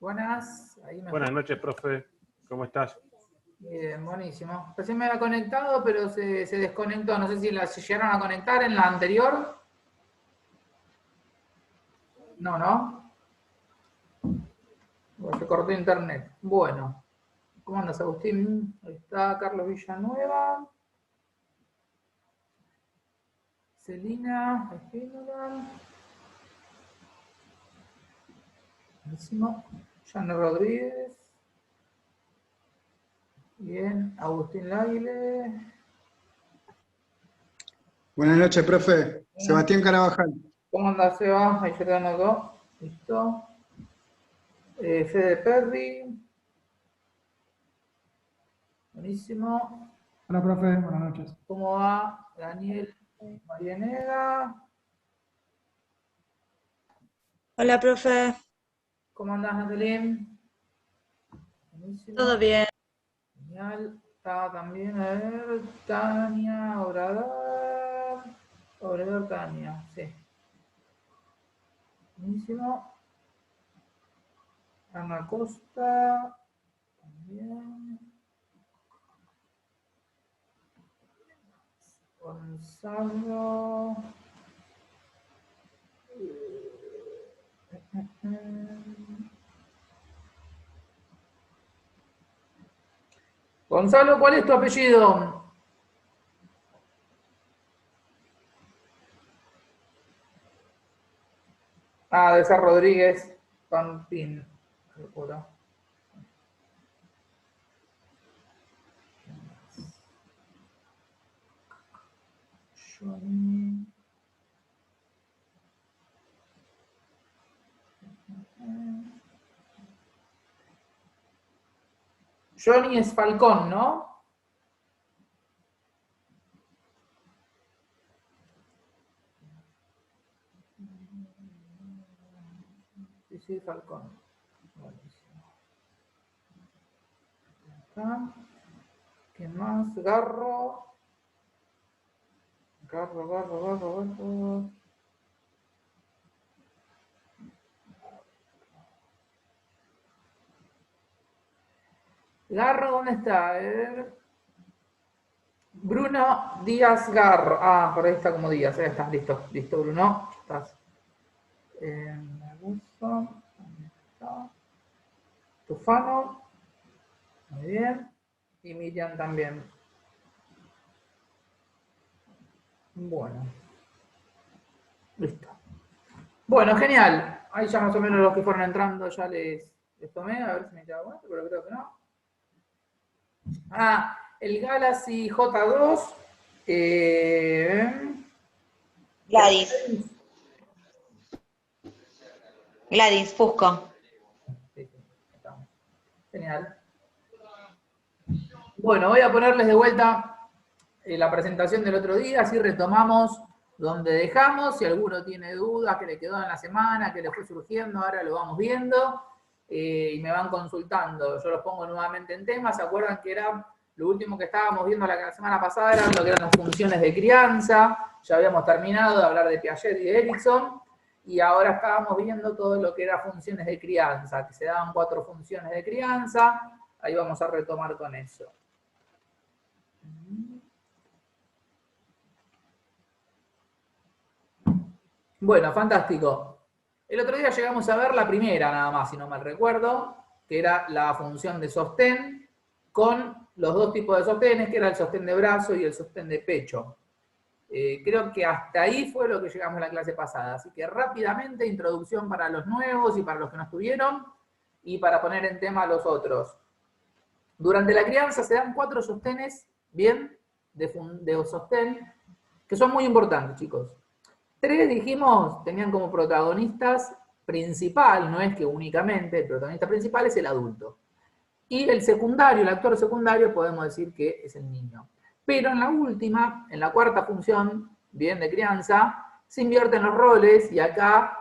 Buenas. Ahí me Buenas noches, profe. ¿Cómo estás? Bien, buenísimo. Recién me había conectado, pero se desconectó. No sé si se llegaron a conectar en la anterior. No, ¿no? Bueno, se cortó internet. Bueno. ¿Cómo andas, Agustín? Ahí está Carlos Villanueva. Celina Espínola. Buenísimo. Jane Rodríguez. Bien. Agustín Laguile. Buenas noches, profe. Sebastián Carabajal. ¿Cómo andas, Seba? Ahí ya te anotó. Listo. Fede Perry. Buenísimo. Hola, profe. Buenas noches. ¿Cómo va? Daniel Marianega. Hola, profe. ¿Cómo andás, Natalie? Buenísimo. ¿Todo bien? Genial. Está también, a ver, Tania Obrador. Obrador Tania, sí. Buenísimo. Ana Costa. También. Gonzalo. Gonzalo, ¿cuál es tu apellido? Ah, de ser Rodríguez Pampín. Seguro. Johnny. Johnny es Falcón, ¿no? Sí, Falcón. Buenísimo. Acá. ¿Qué más? Garro. Garro. Garro, ¿dónde está? A ver. Bruno Díaz Garro. Ah, por ahí está como Díaz. Ahí está, listo. Listo, Bruno. Estás. ¿Dónde está? Tufano. Muy bien. Y Miriam también. Bueno. Listo. Bueno, genial. Ahí ya más o menos los que fueron entrando ya les tomé. A ver si me queda bueno, pero creo que no. Ah, el Galaxy J2. Gladys Fusco. Sí, estamos. Genial. Bueno, voy a ponerles de vuelta la presentación del otro día, así retomamos donde dejamos. Si alguno tiene dudas que le quedó en la semana, que le fue surgiendo, ahora lo vamos viendo y me van consultando. Yo los pongo nuevamente en tema. ¿Se acuerdan que era lo último que estábamos viendo la semana pasada? Era lo que eran las funciones de crianza. Ya habíamos terminado de hablar de Piaget y de Erikson. Y ahora estábamos viendo todo lo que era funciones de crianza, que se daban 4 funciones de crianza. Ahí vamos a retomar con eso. Bueno, fantástico. El otro día llegamos a ver la primera nada más, si no mal recuerdo, que era la función de sostén con los dos tipos de sostenes, que era el sostén de brazo y el sostén de pecho. Creo que hasta ahí fue lo que llegamos a la clase pasada. Así que rápidamente, introducción para los nuevos y para los que no estuvieron, y para poner en tema a los otros. Durante la crianza se dan 4 sostenes, bien, de sostén, que son muy importantes, chicos. 3, dijimos, tenían como protagonistas principal, no es que únicamente, el protagonista principal es el adulto. Y el secundario, el actor secundario, podemos decir que es el niño. Pero en la última, en la 4ª función, bien, de crianza, se invierten los roles y acá,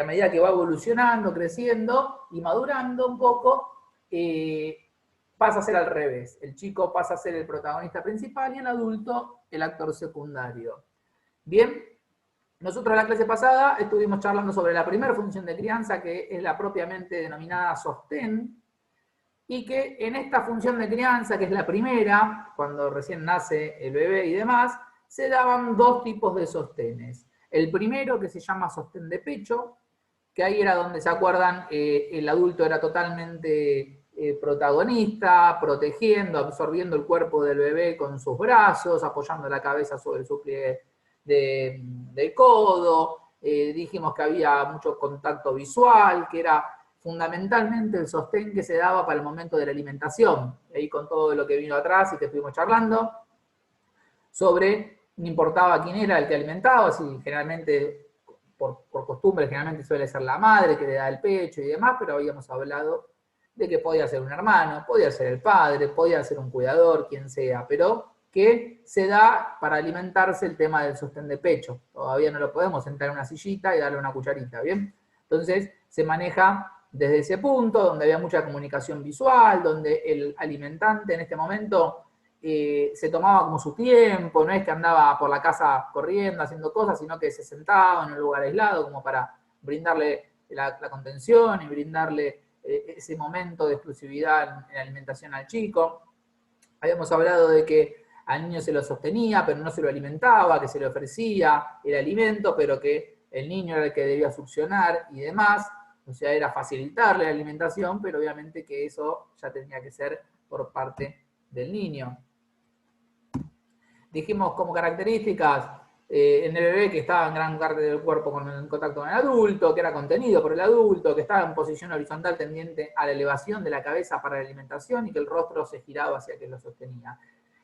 a medida que va evolucionando, creciendo y madurando un poco, pasa a ser al revés. El chico pasa a ser el protagonista principal y el adulto el actor secundario. Bien, Nosotros en la clase pasada estuvimos charlando sobre la primera función de crianza, que es la propiamente denominada sostén, y que en esta función de crianza, que es la primera, cuando recién nace el bebé y demás, se daban dos tipos de sostenes. El primero, que se llama sostén de pecho, que ahí era donde, ¿se acuerdan? El adulto era totalmente protagonista, protegiendo, absorbiendo el cuerpo del bebé con sus brazos, apoyando la cabeza sobre su pliegue del codo. Dijimos que había mucho contacto visual, que era fundamentalmente el sostén que se daba para el momento de la alimentación. Ahí con todo lo que vino atrás y que estuvimos charlando sobre, no importaba quién era el que alimentaba, si generalmente, por costumbre, generalmente suele ser la madre que le da el pecho y demás, pero habíamos hablado de que podía ser un hermano, podía ser el padre, podía ser un cuidador, quien sea, pero que se da para alimentarse el tema del sostén de pecho. Todavía no lo podemos sentar en una sillita y darle una cucharita, ¿bien? Entonces se maneja desde ese punto, donde había mucha comunicación visual, donde el alimentante en este momento se tomaba como su tiempo, no es que andaba por la casa corriendo, haciendo cosas, sino que se sentaba en un lugar aislado como para brindarle la contención y brindarle ese momento de exclusividad en la alimentación al chico. Habíamos hablado de que al niño se lo sostenía, pero no se lo alimentaba, que se le ofrecía el alimento, pero que el niño era el que debía succionar y demás. O sea, era facilitarle la alimentación, pero obviamente que eso ya tenía que ser por parte del niño. Dijimos como características en el bebé que estaba en gran parte del cuerpo en contacto con el adulto, que era contenido por el adulto, que estaba en posición horizontal tendiente a la elevación de la cabeza para la alimentación y que el rostro se giraba hacia que lo sostenía.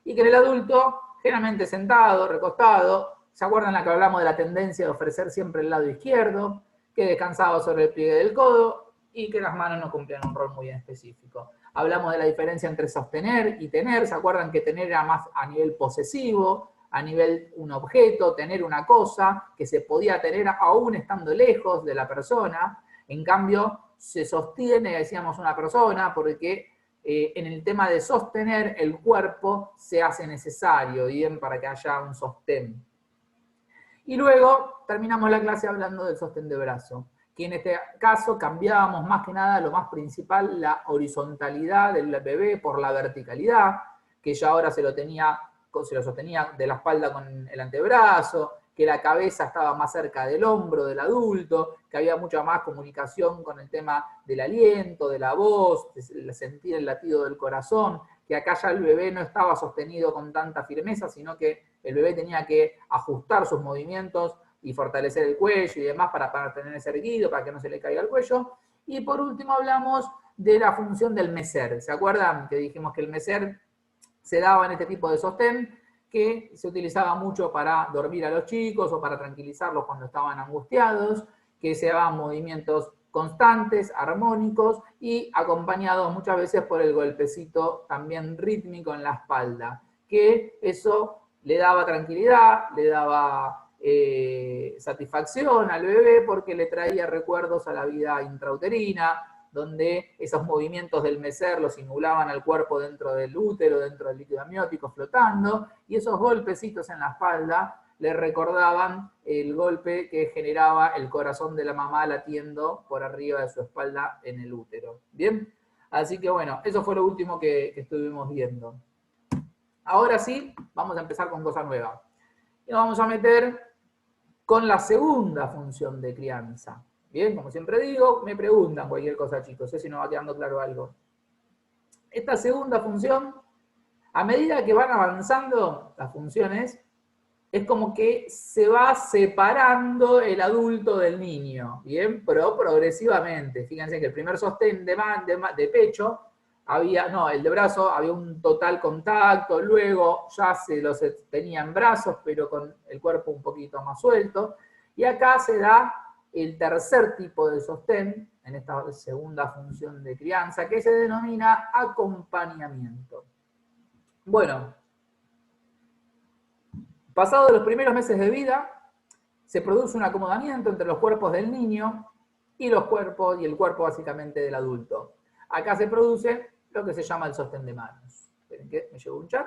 Y que en el adulto, generalmente sentado, recostado, ¿se acuerdan la que hablamos de la tendencia de ofrecer siempre el lado izquierdo? Que descansaba sobre el pliegue del codo y que las manos no cumplían un rol muy específico. Hablamos de la diferencia entre sostener y tener. ¿Se acuerdan que tener era más a nivel posesivo, a nivel un objeto, tener una cosa que se podía tener aún estando lejos de la persona? En cambio, se sostiene, decíamos, una persona porque en el tema de sostener el cuerpo se hace necesario, bien, para que haya un sostén. Y luego terminamos la clase hablando del sostén de brazo, que en este caso cambiábamos más que nada lo más principal, la horizontalidad del bebé por la verticalidad, que ya ahora se lo sostenía de la espalda con el antebrazo, que la cabeza estaba más cerca del hombro del adulto, que había mucha más comunicación con el tema del aliento, de la voz, de sentir el latido del corazón, que acá ya el bebé no estaba sostenido con tanta firmeza, sino que el bebé tenía que ajustar sus movimientos y fortalecer el cuello y demás para tenerse erguido, para que no se le caiga el cuello. Y por último hablamos de la función del mecer. ¿Se acuerdan que dijimos que el mecer se daba en este tipo de sostén, que se utilizaba mucho para dormir a los chicos o para tranquilizarlos cuando estaban angustiados, que se daban movimientos constantes, armónicos y acompañados muchas veces por el golpecito también rítmico en la espalda, que eso le daba tranquilidad, le daba satisfacción al bebé porque le traía recuerdos a la vida intrauterina, donde esos movimientos del mecer lo simulaban al cuerpo dentro del útero, dentro del líquido amniótico flotando, y esos golpecitos en la espalda le recordaban el golpe que generaba el corazón de la mamá latiendo por arriba de su espalda en el útero. ¿Bien? Así que bueno, eso fue lo último que estuvimos viendo. Ahora sí, vamos a empezar con cosa nueva. Y nos vamos a meter con la segunda función de crianza. Bien, como siempre digo, me preguntan cualquier cosa, chicos, si no va quedando claro algo. Esta segunda función, a medida que van avanzando las funciones, es como que se va separando el adulto del niño, ¿bien? Pero progresivamente. Fíjense que el primer sostén de pecho, el de brazo, había un total contacto, luego ya se los tenía en brazos, pero con el cuerpo un poquito más suelto, y acá se da el tercer tipo de sostén, en esta segunda función de crianza, que se denomina acompañamiento. Bueno, pasados los primeros meses de vida, se produce un acomodamiento entre los cuerpos del niño y el cuerpo básicamente del adulto. Acá se produce lo que se llama el sostén de manos. Esperen que me llegó un chat.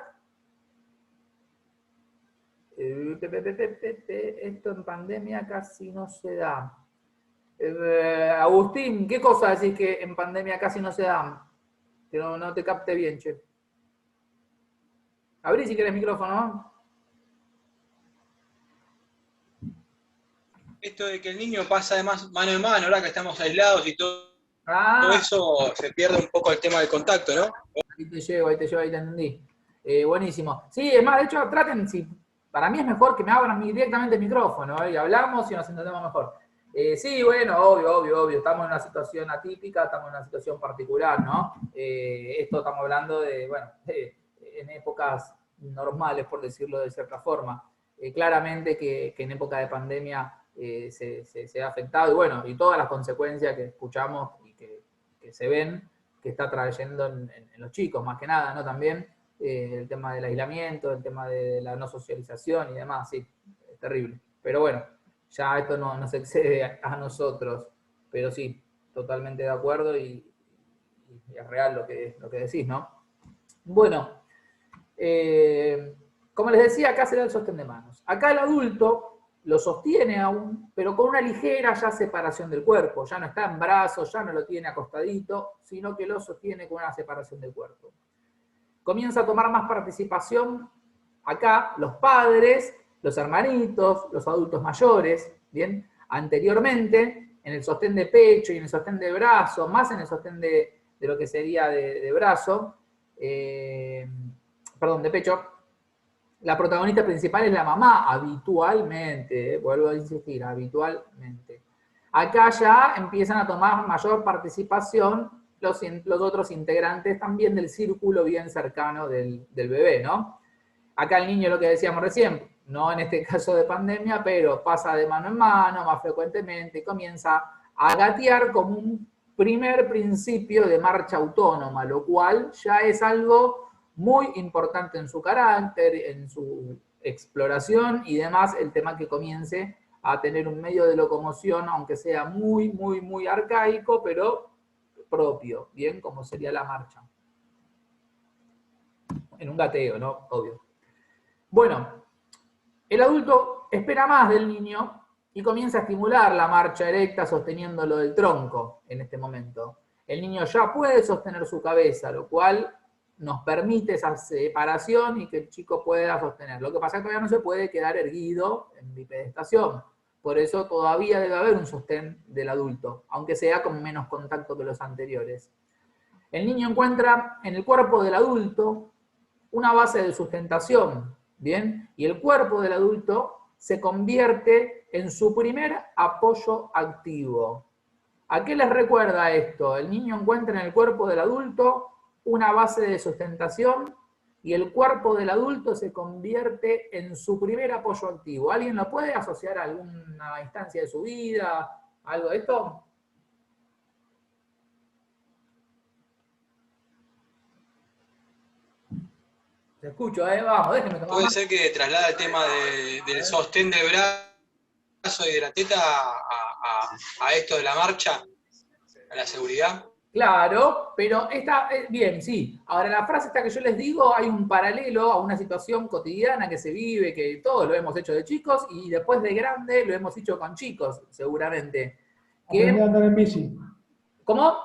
Esto en pandemia casi no se da. Agustín, ¿qué cosa decís que en pandemia casi no se da? Que no te capte bien, che. Abrí si querés micrófono. Esto de que el niño pasa además mano en mano, ahora que estamos aislados y todo Ah, eso, se pierde un poco el tema del contacto, ¿no? ahí te llevo, ahí te entendí. Buenísimo. Sí, es más, de hecho, traten, si para mí es mejor que me abran directamente el micrófono, y hablamos y nos entendemos mejor. Sí, bueno, obvio. Estamos en una situación atípica, estamos en una situación particular, ¿no? Esto estamos hablando de, bueno, en épocas normales, por decirlo de cierta forma. Claramente que en época de pandemia se ha afectado, y bueno, y todas las consecuencias que escuchamos y que se ven, que está trayendo en los chicos, más que nada, ¿no? También el tema del aislamiento, el tema de la no socialización y demás, sí, es terrible. Pero bueno, ya esto no se excede a nosotros, pero sí, totalmente de acuerdo y es real lo que decís, ¿no? Bueno, como les decía, acá se da el sostén de manos. Acá el adulto lo sostiene aún, pero con una ligera ya separación del cuerpo. Ya no está en brazos, ya no lo tiene acostadito, sino que lo sostiene con una separación del cuerpo. Comienza a tomar más participación acá los padres, los hermanitos, los adultos mayores, ¿bien? Anteriormente, en el sostén de pecho y en el sostén de brazo, más en el sostén de lo que sería de brazo, perdón, de pecho, la protagonista principal es la mamá, habitualmente, vuelvo a insistir, habitualmente. Acá ya empiezan a tomar mayor participación los otros integrantes también del círculo bien cercano del bebé, ¿no? Acá el niño, lo que decíamos recién, no en este caso de pandemia, pero pasa de mano en mano más frecuentemente y comienza a gatear como un primer principio de marcha autónoma, lo cual ya es algo muy importante en su carácter, en su exploración y demás, el tema que comience a tener un medio de locomoción, aunque sea muy arcaico, pero propio, bien, como sería la marcha. En un gateo, ¿no? Obvio. Bueno, el adulto espera más del niño y comienza a estimular la marcha erecta sosteniéndolo del tronco en este momento. El niño ya puede sostener su cabeza, lo cual nos permite esa separación y que el chico pueda sostener. Lo que pasa es que todavía no se puede quedar erguido en bipedestación. Por eso todavía debe haber un sostén del adulto, aunque sea con menos contacto que los anteriores. El niño encuentra en el cuerpo del adulto una base de sustentación, ¿bien? Y el cuerpo del adulto se convierte en su primer apoyo activo. ¿A qué les recuerda esto? El niño encuentra en el cuerpo del adulto una base de sustentación y el cuerpo del adulto se convierte en su primer apoyo activo. ¿Alguien lo puede asociar a alguna instancia de su vida? ¿Algo de esto? Te escucho, vamos, déjenme tomar Puede más. ser que traslada el tema del sostén de brazo y de la teta a esto de la marcha, a la seguridad. Claro, pero está bien, sí. Ahora, la frase esta que yo les digo, hay un paralelo a una situación cotidiana que se vive, que todos lo hemos hecho de chicos y después de grande lo hemos hecho con chicos, seguramente. Aprender a andar en bici. ¿Cómo?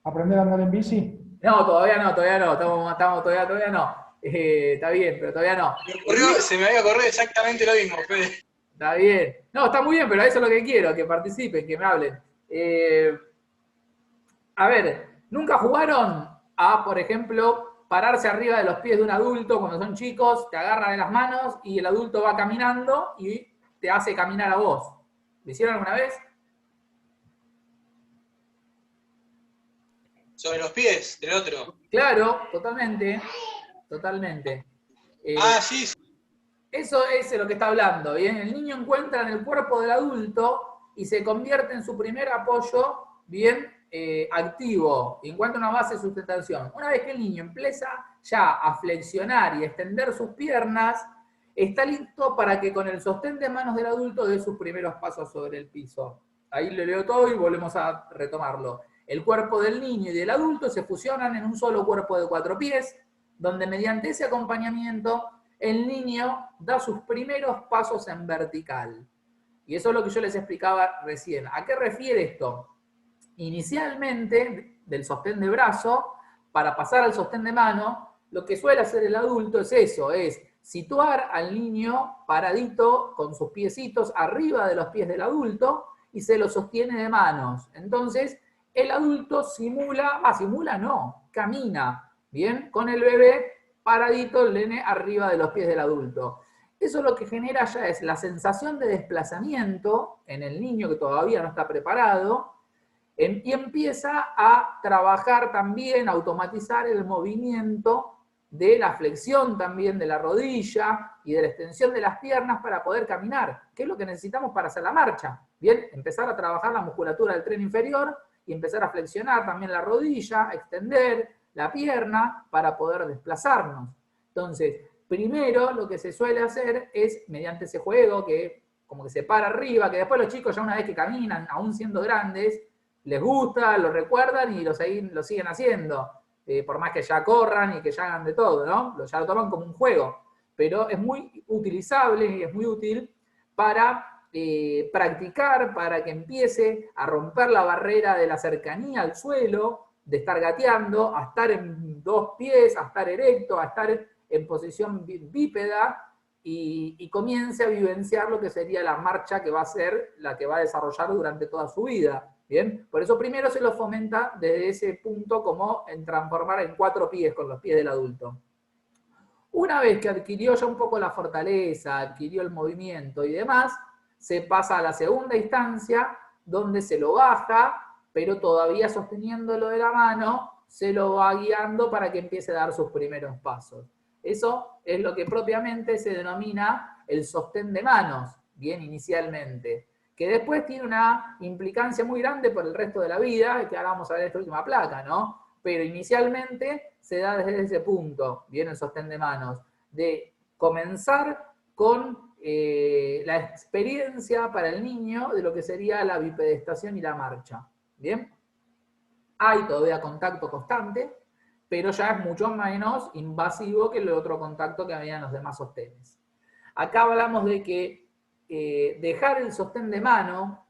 Aprender a andar en bici. No, todavía no. Todavía no. Está bien, pero todavía no. Se me había ocurrido exactamente lo mismo, Fede. Está bien. No, está muy bien, pero eso es lo que quiero, que participen, que me hablen. A ver, ¿nunca jugaron a, por ejemplo, pararse arriba de los pies de un adulto cuando son chicos, te agarran de las manos y el adulto va caminando y te hace caminar a vos? ¿Lo hicieron alguna vez? Sobre los pies del otro. Claro, totalmente. Sí. Eso es de lo que está hablando, ¿bien? El niño encuentra en el cuerpo del adulto y se convierte en su primer apoyo, ¿bien? Activo, y encuentra una base de sustentación. Una vez que el niño empieza ya a flexionar y a extender sus piernas, está listo para que con el sostén de manos del adulto dé sus primeros pasos sobre el piso. Ahí lo leo todo y volvemos a retomarlo. El cuerpo del niño y del adulto se fusionan en un solo cuerpo de 4 pies, donde mediante ese acompañamiento el niño da sus primeros pasos en vertical. Y eso es lo que yo les explicaba recién. ¿A qué refiere esto? Inicialmente, del sostén de brazo, para pasar al sostén de mano, lo que suele hacer el adulto es eso, es situar al niño paradito con sus piecitos arriba de los pies del adulto y se lo sostiene de manos. Entonces, el adulto simula no, camina, ¿bien? Con el bebé paradito, el nene arriba de los pies del adulto. Eso lo que genera ya es la sensación de desplazamiento en el niño que todavía no está preparado, y empieza a trabajar también, a automatizar el movimiento de la flexión también de la rodilla y de la extensión de las piernas para poder caminar, que es lo que necesitamos para hacer la marcha. Bien, empezar a trabajar la musculatura del tren inferior y empezar a flexionar también la rodilla, extender la pierna para poder desplazarnos. Entonces, primero lo que se suele hacer es, mediante ese juego que como que se para arriba, que después los chicos ya una vez que caminan, aún siendo grandes, les gusta, lo recuerdan y lo siguen haciendo. Por más que ya corran y que ya hagan de todo, ¿no? Ya lo toman como un juego. Pero es muy utilizable y es muy útil para practicar, para que empiece a romper la barrera de la cercanía al suelo, de estar gateando, a estar en dos pies, a estar erecto, a estar en posición bípeda, y comience a vivenciar lo que sería la marcha que va a ser la que va a desarrollar durante toda su vida. ¿Bien? Por eso primero se lo fomenta desde ese punto como en transformar en 4 pies con los pies del adulto. Una vez que adquirió ya un poco la fortaleza, adquirió el movimiento y demás, se pasa a la segunda instancia donde se lo baja, pero todavía sosteniéndolo de la mano, se lo va guiando para que empiece a dar sus primeros pasos. Eso es lo que propiamente se denomina el sostén de manos, bien inicialmente, que después tiene una implicancia muy grande por el resto de la vida, que ahora vamos a ver esta última placa, ¿no? Pero inicialmente se da desde ese punto, bien el sostén de manos, de comenzar con la experiencia para el niño de lo que sería la bipedestación y la marcha, ¿bien? Hay todavía contacto constante, pero ya es mucho menos invasivo que el otro contacto que había en los demás sostenes. Acá hablamos de que dejar el sostén de mano,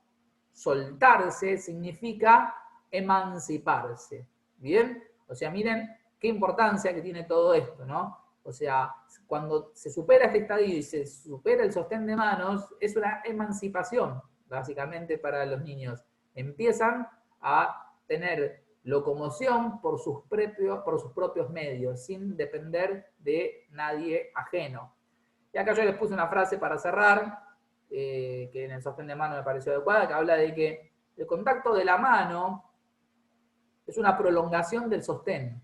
soltarse, significa emanciparse. ¿Bien? O sea, miren qué importancia que tiene todo esto, ¿no? O sea, cuando se supera este estadio y se supera el sostén de manos, es una emancipación, básicamente, para los niños. Empiezan a tener locomoción por sus propios medios, sin depender de nadie ajeno. Y acá yo les puse una frase para cerrar, que en el sostén de mano me pareció adecuada, que habla de que el contacto de la mano es una prolongación del sostén,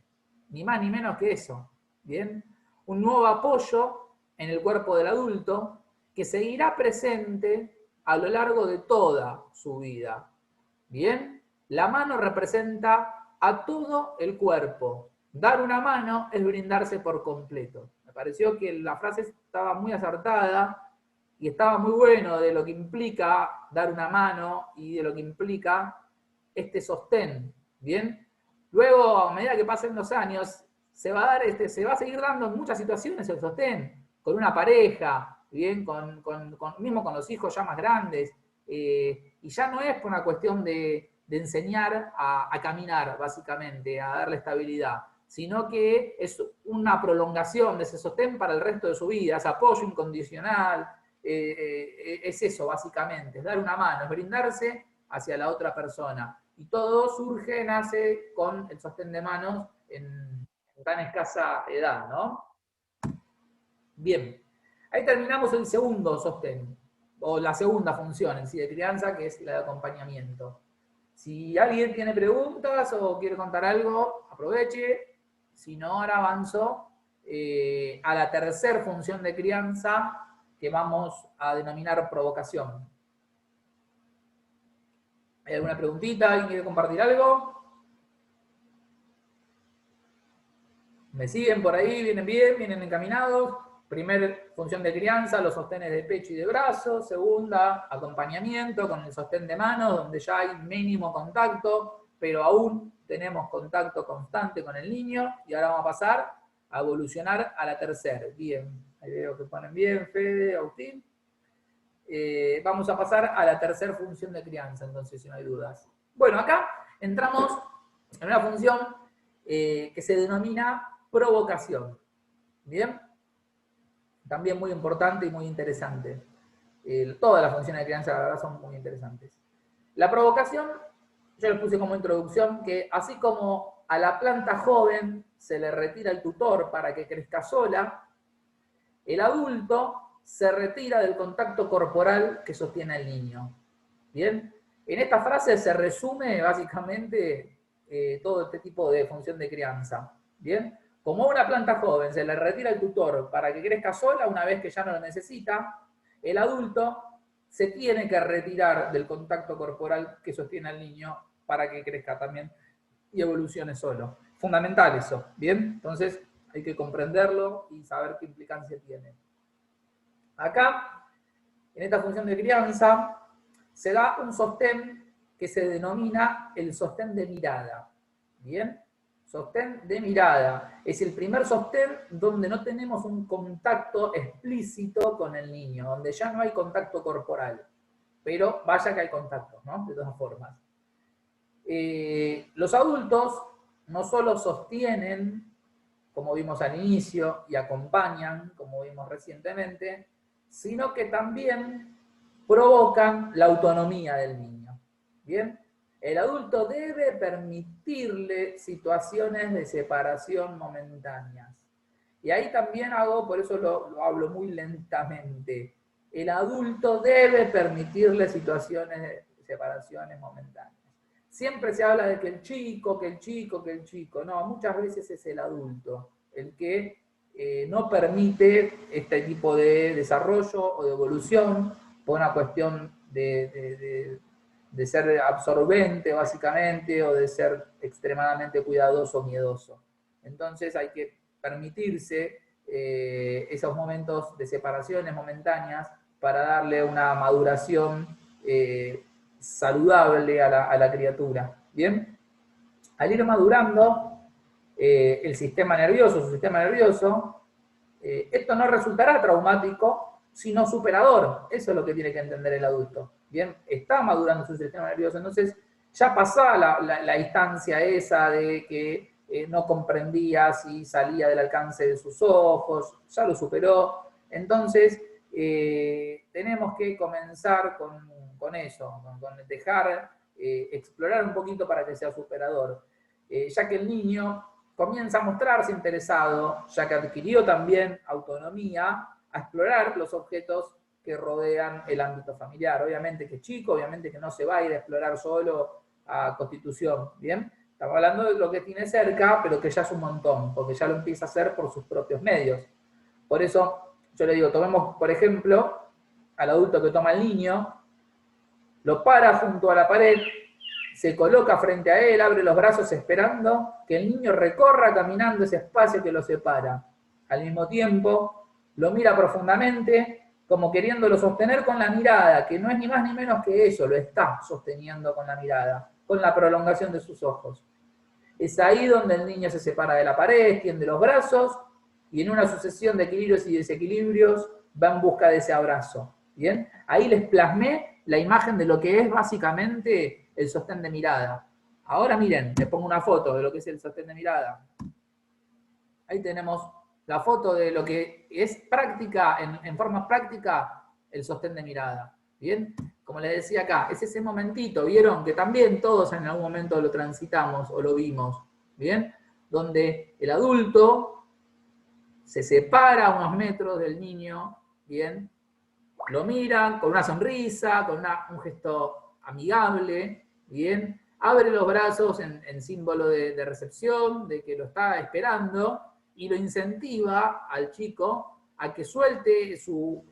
ni más ni menos que eso, ¿bien? Un nuevo apoyo en el cuerpo del adulto que seguirá presente a lo largo de toda su vida, ¿bien? La mano representa a todo el cuerpo. Dar una mano es brindarse por completo. Me pareció que la frase estaba muy acertada y estaba muy bueno de lo que implica dar una mano y de lo que implica este sostén, ¿bien? Luego, a medida que pasen los años, se va a seguir dando en muchas situaciones el sostén, con una pareja, ¿bien? Mismo con los hijos ya más grandes, y ya no es por una cuestión de enseñar a caminar, básicamente, a darle estabilidad, sino que es una prolongación de ese sostén para el resto de su vida, es apoyo incondicional, es eso básicamente, es dar una mano, es brindarse hacia la otra persona. Y todo surge, nace con el sostén de manos en tan escasa edad, ¿no? Bien, ahí terminamos el segundo sostén, o la segunda función en sí de crianza, que es la de acompañamiento. Si alguien tiene preguntas o quiere contar algo, aproveche. Si no, ahora avanzo a la tercera función de crianza que vamos a denominar provocación. ¿Hay alguna preguntita? ¿Alguien quiere compartir algo? ¿Me siguen por ahí? ¿Vienen bien? ¿Vienen encaminados? Primera función de crianza, los sostenes de pecho y de brazo. Segunda, acompañamiento con el sostén de manos, donde ya hay mínimo contacto, pero aún tenemos contacto constante con el niño. Y ahora vamos a pasar a evolucionar a la tercera. Bien. Ahí veo que ponen bien, Fede, Agustín. Vamos a pasar a la tercera función de crianza, entonces, si no hay dudas. Bueno, acá entramos en una función que se denomina provocación. ¿Bien? También muy importante y muy interesante. Todas las funciones de crianza, la verdad, son muy interesantes. La provocación, yo les puse como introducción que así como a la planta joven se le retira el tutor para que crezca sola, el adulto se retira del contacto corporal que sostiene al niño. ¿Bien? En esta frase se resume básicamente todo este tipo de función de crianza. ¿Bien? Como a una planta joven se le retira el tutor para que crezca sola una vez que ya no lo necesita, el adulto se tiene que retirar del contacto corporal que sostiene al niño para que crezca también y evolucione solo. Fundamental eso, ¿bien? Entonces hay que comprenderlo y saber qué implicancia tiene. Acá, en esta función de crianza, se da un sostén que se denomina el sostén de mirada, ¿bien? Sostén de mirada. Es el primer sostén donde no tenemos un contacto explícito con el niño, donde ya no hay contacto corporal. Pero vaya que hay contacto, ¿no? De todas formas. Los adultos no solo sostienen, como vimos al inicio, y acompañan, como vimos recientemente, sino que también provocan la autonomía del niño. ¿Bien? El adulto debe permitirle situaciones de separación momentáneas. Y ahí también por eso lo hablo muy lentamente. El adulto debe permitirle situaciones de separaciones momentáneas. Siempre se habla de que el chico. No, muchas veces es el adulto el que no permite este tipo de desarrollo o de evolución por una cuestión de ser absorbente, básicamente, o de ser extremadamente cuidadoso o miedoso. Entonces hay que permitirse esos momentos de separaciones momentáneas para darle una maduración saludable a la criatura. ¿Bien? Al ir madurando el sistema nervioso, su sistema nervioso, esto no resultará traumático, sino superador. Eso es lo que tiene que entender el adulto. Bien, está madurando su sistema nervioso, entonces ya pasó la instancia esa de que no comprendía si salía del alcance de sus ojos, ya lo superó. Entonces tenemos que comenzar con eso, con dejar explorar un poquito para que sea superador, ya que el niño comienza a mostrarse interesado, ya que adquirió también autonomía, a explorar los objetos que rodean el ámbito familiar. Obviamente que es chico, obviamente que no se va a ir a explorar solo a Constitución, ¿bien? Estamos hablando de lo que tiene cerca, pero que ya es un montón, porque ya lo empieza a hacer por sus propios medios. Por eso, yo le digo, tomemos, por ejemplo, al adulto que toma al niño, lo para junto a la pared, se coloca frente a él, abre los brazos esperando que el niño recorra caminando ese espacio que lo separa. Al mismo tiempo, lo mira profundamente, como queriéndolo sostener con la mirada, que no es ni más ni menos que eso, lo está sosteniendo con la mirada, con la prolongación de sus ojos. Es ahí donde el niño se separa de la pared, tiende los brazos, y en una sucesión de equilibrios y desequilibrios va en busca de ese abrazo. ¿Bien? Ahí les plasmé la imagen de lo que es básicamente el sostén de mirada. Ahora miren, les pongo una foto de lo que es el sostén de mirada. Ahí tenemos la foto de lo que es práctica, en forma práctica, el sostén de mirada. ¿Bien? Como les decía acá, es ese momentito, ¿vieron? Que también todos en algún momento lo transitamos o lo vimos. ¿Bien? Donde el adulto se separa a unos metros del niño, ¿bien? Lo miran con una sonrisa, con un gesto amigable, ¿bien? Abre los brazos en símbolo de recepción, de que lo está esperando, y lo incentiva al chico a que suelte su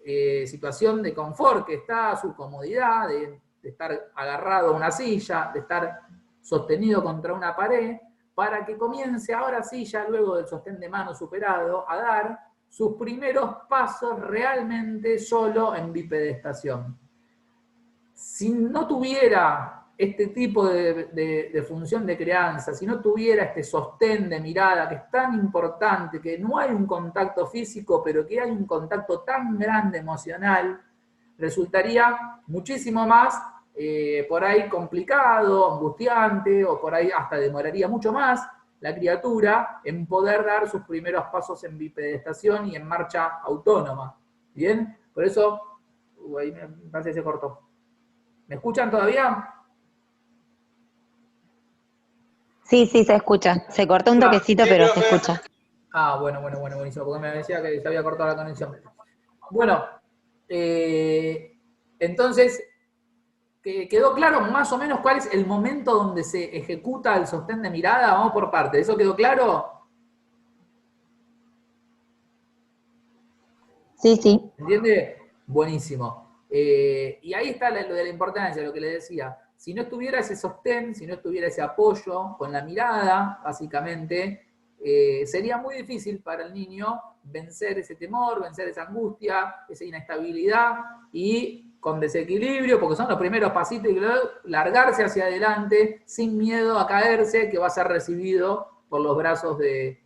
situación de confort, que está, su comodidad, de estar agarrado a una silla, de estar sostenido contra una pared, para que comience ahora sí, ya luego del sostén de mano superado, a dar sus primeros pasos realmente solo en bipedestación. Si no tuviera este tipo de función de crianza, si no tuviera este sostén de mirada que es tan importante, que no hay un contacto físico, pero que hay un contacto tan grande emocional, resultaría muchísimo más por ahí complicado, angustiante, o por ahí hasta demoraría mucho más la criatura en poder dar sus primeros pasos en bipedestación y en marcha autónoma. ¿Bien? Por eso, ahí me parece que se cortó. ¿Me escuchan todavía? Sí, sí, se escucha. Se cortó un toquecito, Sí, pero se profe. escucha. Buenísimo, porque me decía que se había cortado la conexión. Bueno, entonces, ¿quedó claro más o menos cuál es el momento donde se ejecuta el sostén de mirada? Vamos por partes. ¿Eso quedó claro? Sí, sí. ¿Entiende? Buenísimo. Y ahí está lo de la importancia, lo que le decía. Si no estuviera ese sostén, si no estuviera ese apoyo con la mirada, básicamente, sería muy difícil para el niño vencer ese temor, vencer esa angustia, esa inestabilidad y con desequilibrio, porque son los primeros pasitos, y largarse hacia adelante sin miedo a caerse, que va a ser recibido por los brazos de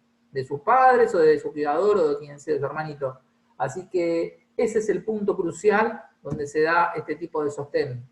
sus padres o de su cuidador o de quien sea, de su hermanito. Así que ese es el punto crucial donde se da este tipo de sostén.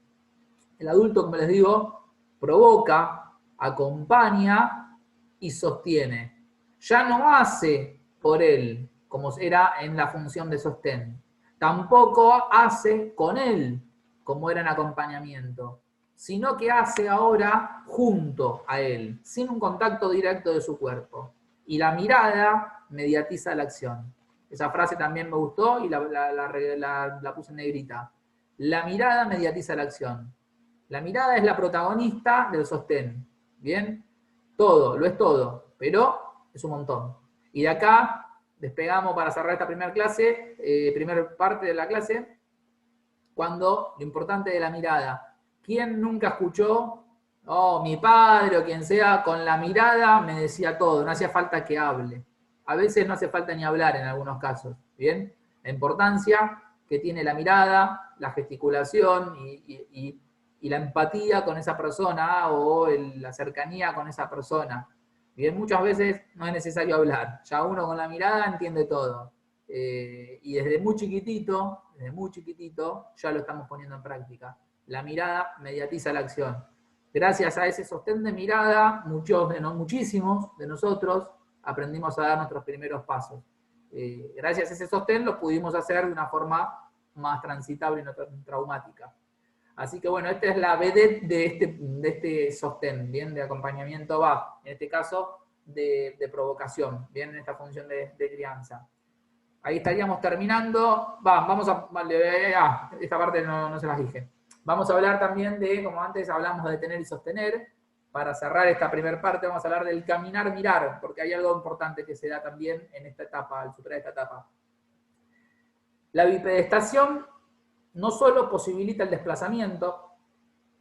El adulto, como les digo, provoca, acompaña y sostiene. Ya no hace por él, como era en la función de sostén. Tampoco hace con él, como era en acompañamiento, sino que hace ahora junto a él, sin un contacto directo de su cuerpo. Y la mirada mediatiza la acción. Esa frase también me gustó y la puse en negrita. La mirada mediatiza la acción. La mirada es la protagonista del sostén. ¿Bien? Todo, lo es todo, pero es un montón. Y de acá despegamos para cerrar esta primera clase, primera parte de la clase, cuando lo importante de la mirada. ¿Quién nunca escuchó? Oh, mi padre o quien sea, con la mirada me decía todo, no hacía falta que hable. A veces no hace falta ni hablar en algunos casos. ¿Bien? La importancia que tiene la mirada, la gesticulación y la empatía con esa persona o la cercanía con esa persona. Bien, muchas veces no es necesario hablar, ya uno con la mirada entiende todo. Y desde muy chiquitito, ya lo estamos poniendo en práctica. La mirada mediatiza la acción. Gracias a ese sostén de mirada, muchísimos de nosotros aprendimos a dar nuestros primeros pasos. Gracias a ese sostén lo pudimos hacer de una forma más transitable y no traumática. Así que bueno, esta es la vedette de este sostén, ¿bien? De acompañamiento va, en este caso de provocación, ¿bien? En esta función de crianza. Ahí estaríamos terminando. Esta parte no se las dije. Vamos a hablar también de, como antes hablamos de tener y sostener, para cerrar esta primera parte vamos a hablar del caminar-mirar, porque hay algo importante que se da también en esta etapa, al superar esta etapa. La bipedestación no solo posibilita el desplazamiento,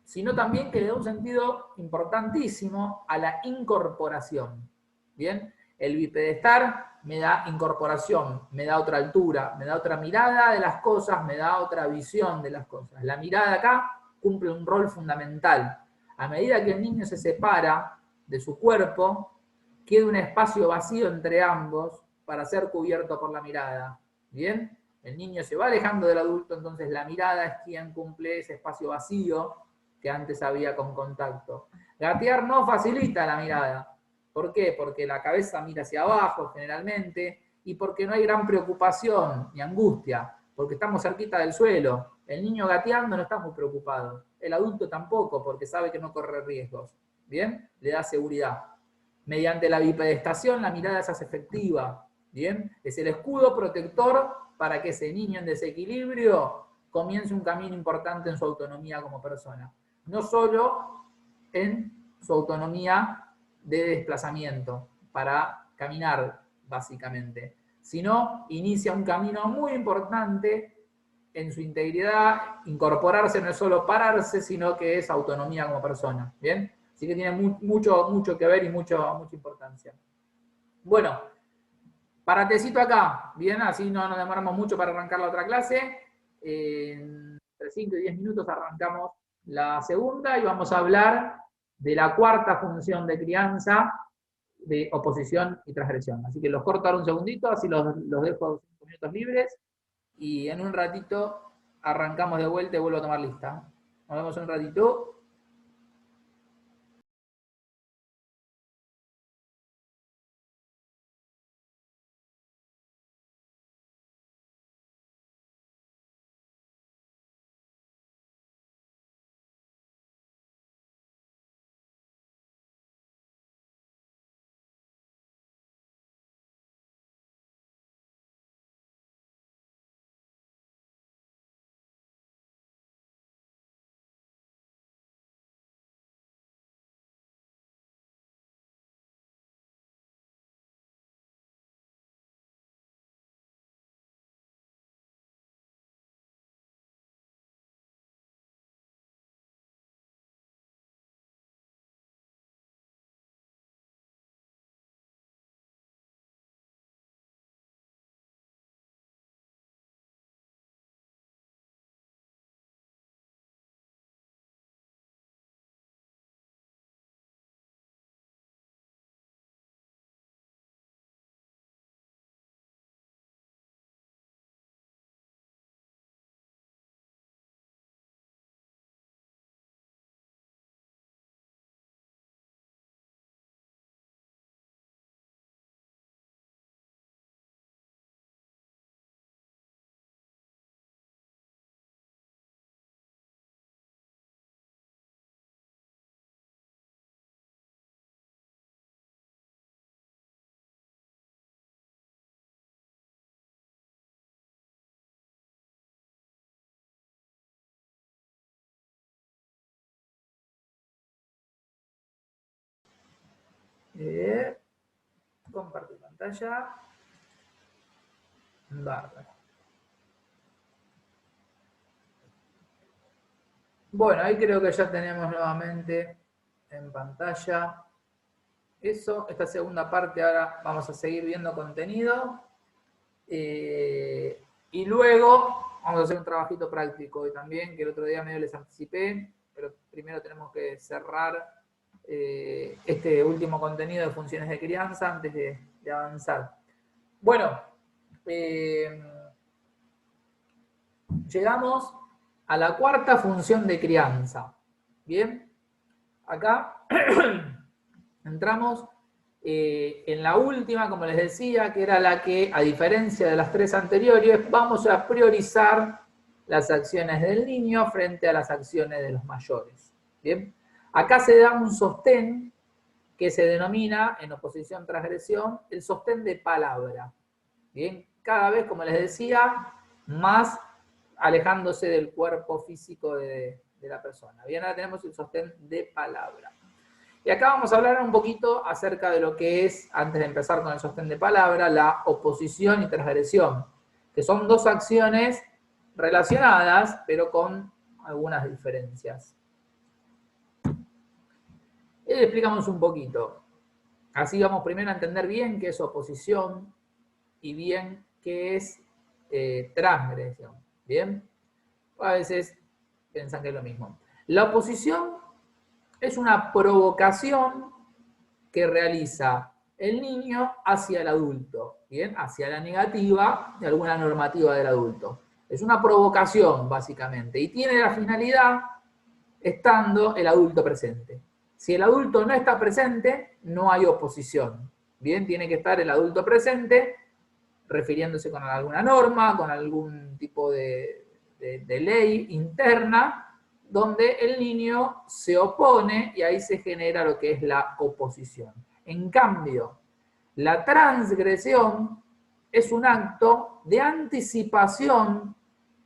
sino también que le da un sentido importantísimo a la incorporación. ¿Bien? El bipedestar me da incorporación, me da otra altura, me da otra mirada de las cosas, me da otra visión de las cosas. La mirada acá cumple un rol fundamental. A medida que el niño se separa de su cuerpo, queda un espacio vacío entre ambos para ser cubierto por la mirada. ¿Bien? El niño se va alejando del adulto, entonces la mirada es quien cumple ese espacio vacío que antes había con contacto. Gatear no facilita la mirada. ¿Por qué? Porque la cabeza mira hacia abajo generalmente y porque no hay gran preocupación ni angustia, porque estamos cerquita del suelo. El niño gateando no está muy preocupado. El adulto tampoco, porque sabe que no corre riesgos. ¿Bien? Le da seguridad. Mediante la bipedestación la mirada se hace efectiva. ¿Bien? Es el escudo protector para que ese niño en desequilibrio comience un camino importante en su autonomía como persona. No solo en su autonomía de desplazamiento para caminar, básicamente, sino inicia un camino muy importante en su integridad. Incorporarse no es solo pararse, sino que es autonomía como persona. ¿Bien? Así que tiene mucho que ver y mucha importancia. Bueno, paratecito acá, bien, así no nos demoramos mucho para arrancar la otra clase. Entre 5 y 10 minutos arrancamos la segunda y vamos a hablar de la cuarta función de crianza, de oposición y transgresión. Así que los corto ahora un segundito, así los dejo 5 minutos libres y en un ratito arrancamos de vuelta y vuelvo a tomar lista. Nos vemos en un ratito. Compartir pantalla. Bárbaro. Bueno, ahí creo que ya tenemos nuevamente en pantalla eso. Esta segunda parte ahora vamos a seguir viendo contenido. Y luego vamos a hacer un trabajito práctico y también, que el otro día medio les anticipé, pero primero tenemos que cerrar este último contenido de funciones de crianza antes de avanzar. Bueno, llegamos a la cuarta función de crianza. Bien, acá entramos en la última, como les decía, que era la que, a diferencia de las 3 anteriores, vamos a priorizar las acciones del niño frente a las acciones de los mayores. Bien, acá se da un sostén que se denomina, en oposición-transgresión, el sostén de palabra. Bien, cada vez, como les decía, más alejándose del cuerpo físico de la persona. Bien, ahora tenemos el sostén de palabra. Y acá vamos a hablar un poquito acerca de lo que es, antes de empezar con el sostén de palabra, la oposición y transgresión, que son 2 acciones relacionadas, pero con algunas diferencias. Y le explicamos un poquito. Así vamos primero a entender bien qué es oposición y bien qué es transgresión. ¿Bien? A veces piensan que es lo mismo. La oposición es una provocación que realiza el niño hacia el adulto, ¿bien? Hacia la negativa de alguna normativa del adulto. Es una provocación, básicamente, y tiene la finalidad estando el adulto presente. Si el adulto no está presente, no hay oposición. Bien, tiene que estar el adulto presente, refiriéndose con alguna norma, con algún tipo de ley interna, donde el niño se opone y ahí se genera lo que es la oposición. En cambio, la transgresión es un acto de anticipación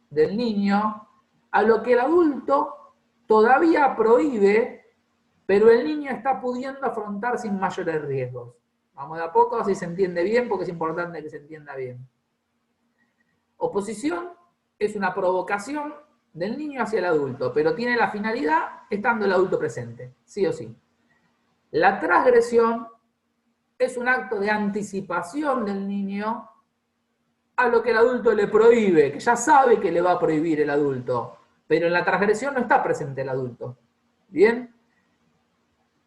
del niño a lo que el adulto todavía prohíbe, pero el niño está pudiendo afrontar sin mayores riesgos. Vamos de a poco, así se entiende bien, porque es importante que se entienda bien. Oposición es una provocación del niño hacia el adulto, pero tiene la finalidad estando el adulto presente, sí o sí. La transgresión es un acto de anticipación del niño a lo que el adulto le prohíbe, que ya sabe que le va a prohibir el adulto, pero en la transgresión no está presente el adulto. ¿Bien?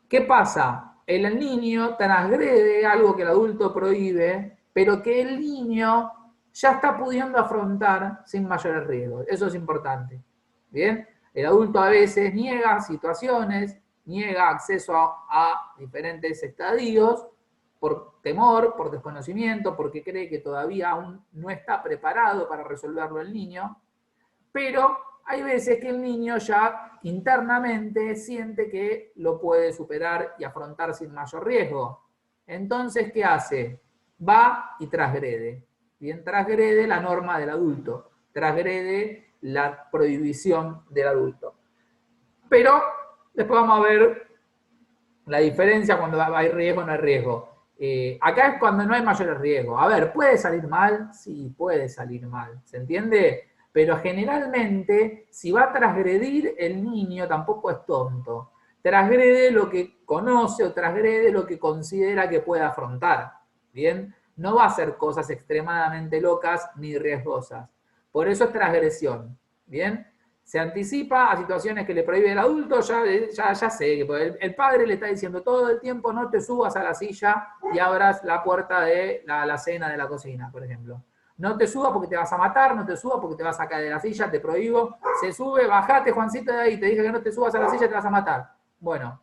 ¿Qué pasa? El niño transgrede algo que el adulto prohíbe, pero que el niño ya está pudiendo afrontar sin mayores riesgos. Eso es importante. ¿Bien? El adulto a veces niega situaciones, niega acceso a diferentes estadios por temor, por desconocimiento, porque cree que todavía aún no está preparado para resolverlo el niño, pero hay veces que el niño ya internamente siente que lo puede superar y afrontar sin mayor riesgo. Entonces, ¿qué hace? Va y transgrede. Bien, transgrede la norma del adulto, transgrede la prohibición del adulto. Pero después vamos a ver la diferencia cuando hay riesgo o no hay riesgo. Acá es cuando no hay mayores riesgos. A ver, ¿puede salir mal? Sí, puede salir mal. ¿Se entiende? Pero generalmente, si va a transgredir el niño, tampoco es tonto. Transgrede lo que conoce o transgrede lo que considera que puede afrontar. ¿Bien? No va a hacer cosas extremadamente locas ni riesgosas. Por eso es transgresión. ¿Bien? Se anticipa a situaciones que le prohíbe el adulto, ya sé que el padre le está diciendo todo el tiempo: no te subas a la silla y abras la puerta de la alacena de la cocina, por ejemplo. No te subas porque te vas a matar, no te subas porque te vas a caer de la silla, te prohíbo. Se sube, bajate, Juancito, de ahí, te dije que no te subas a la silla, te vas a matar. Bueno,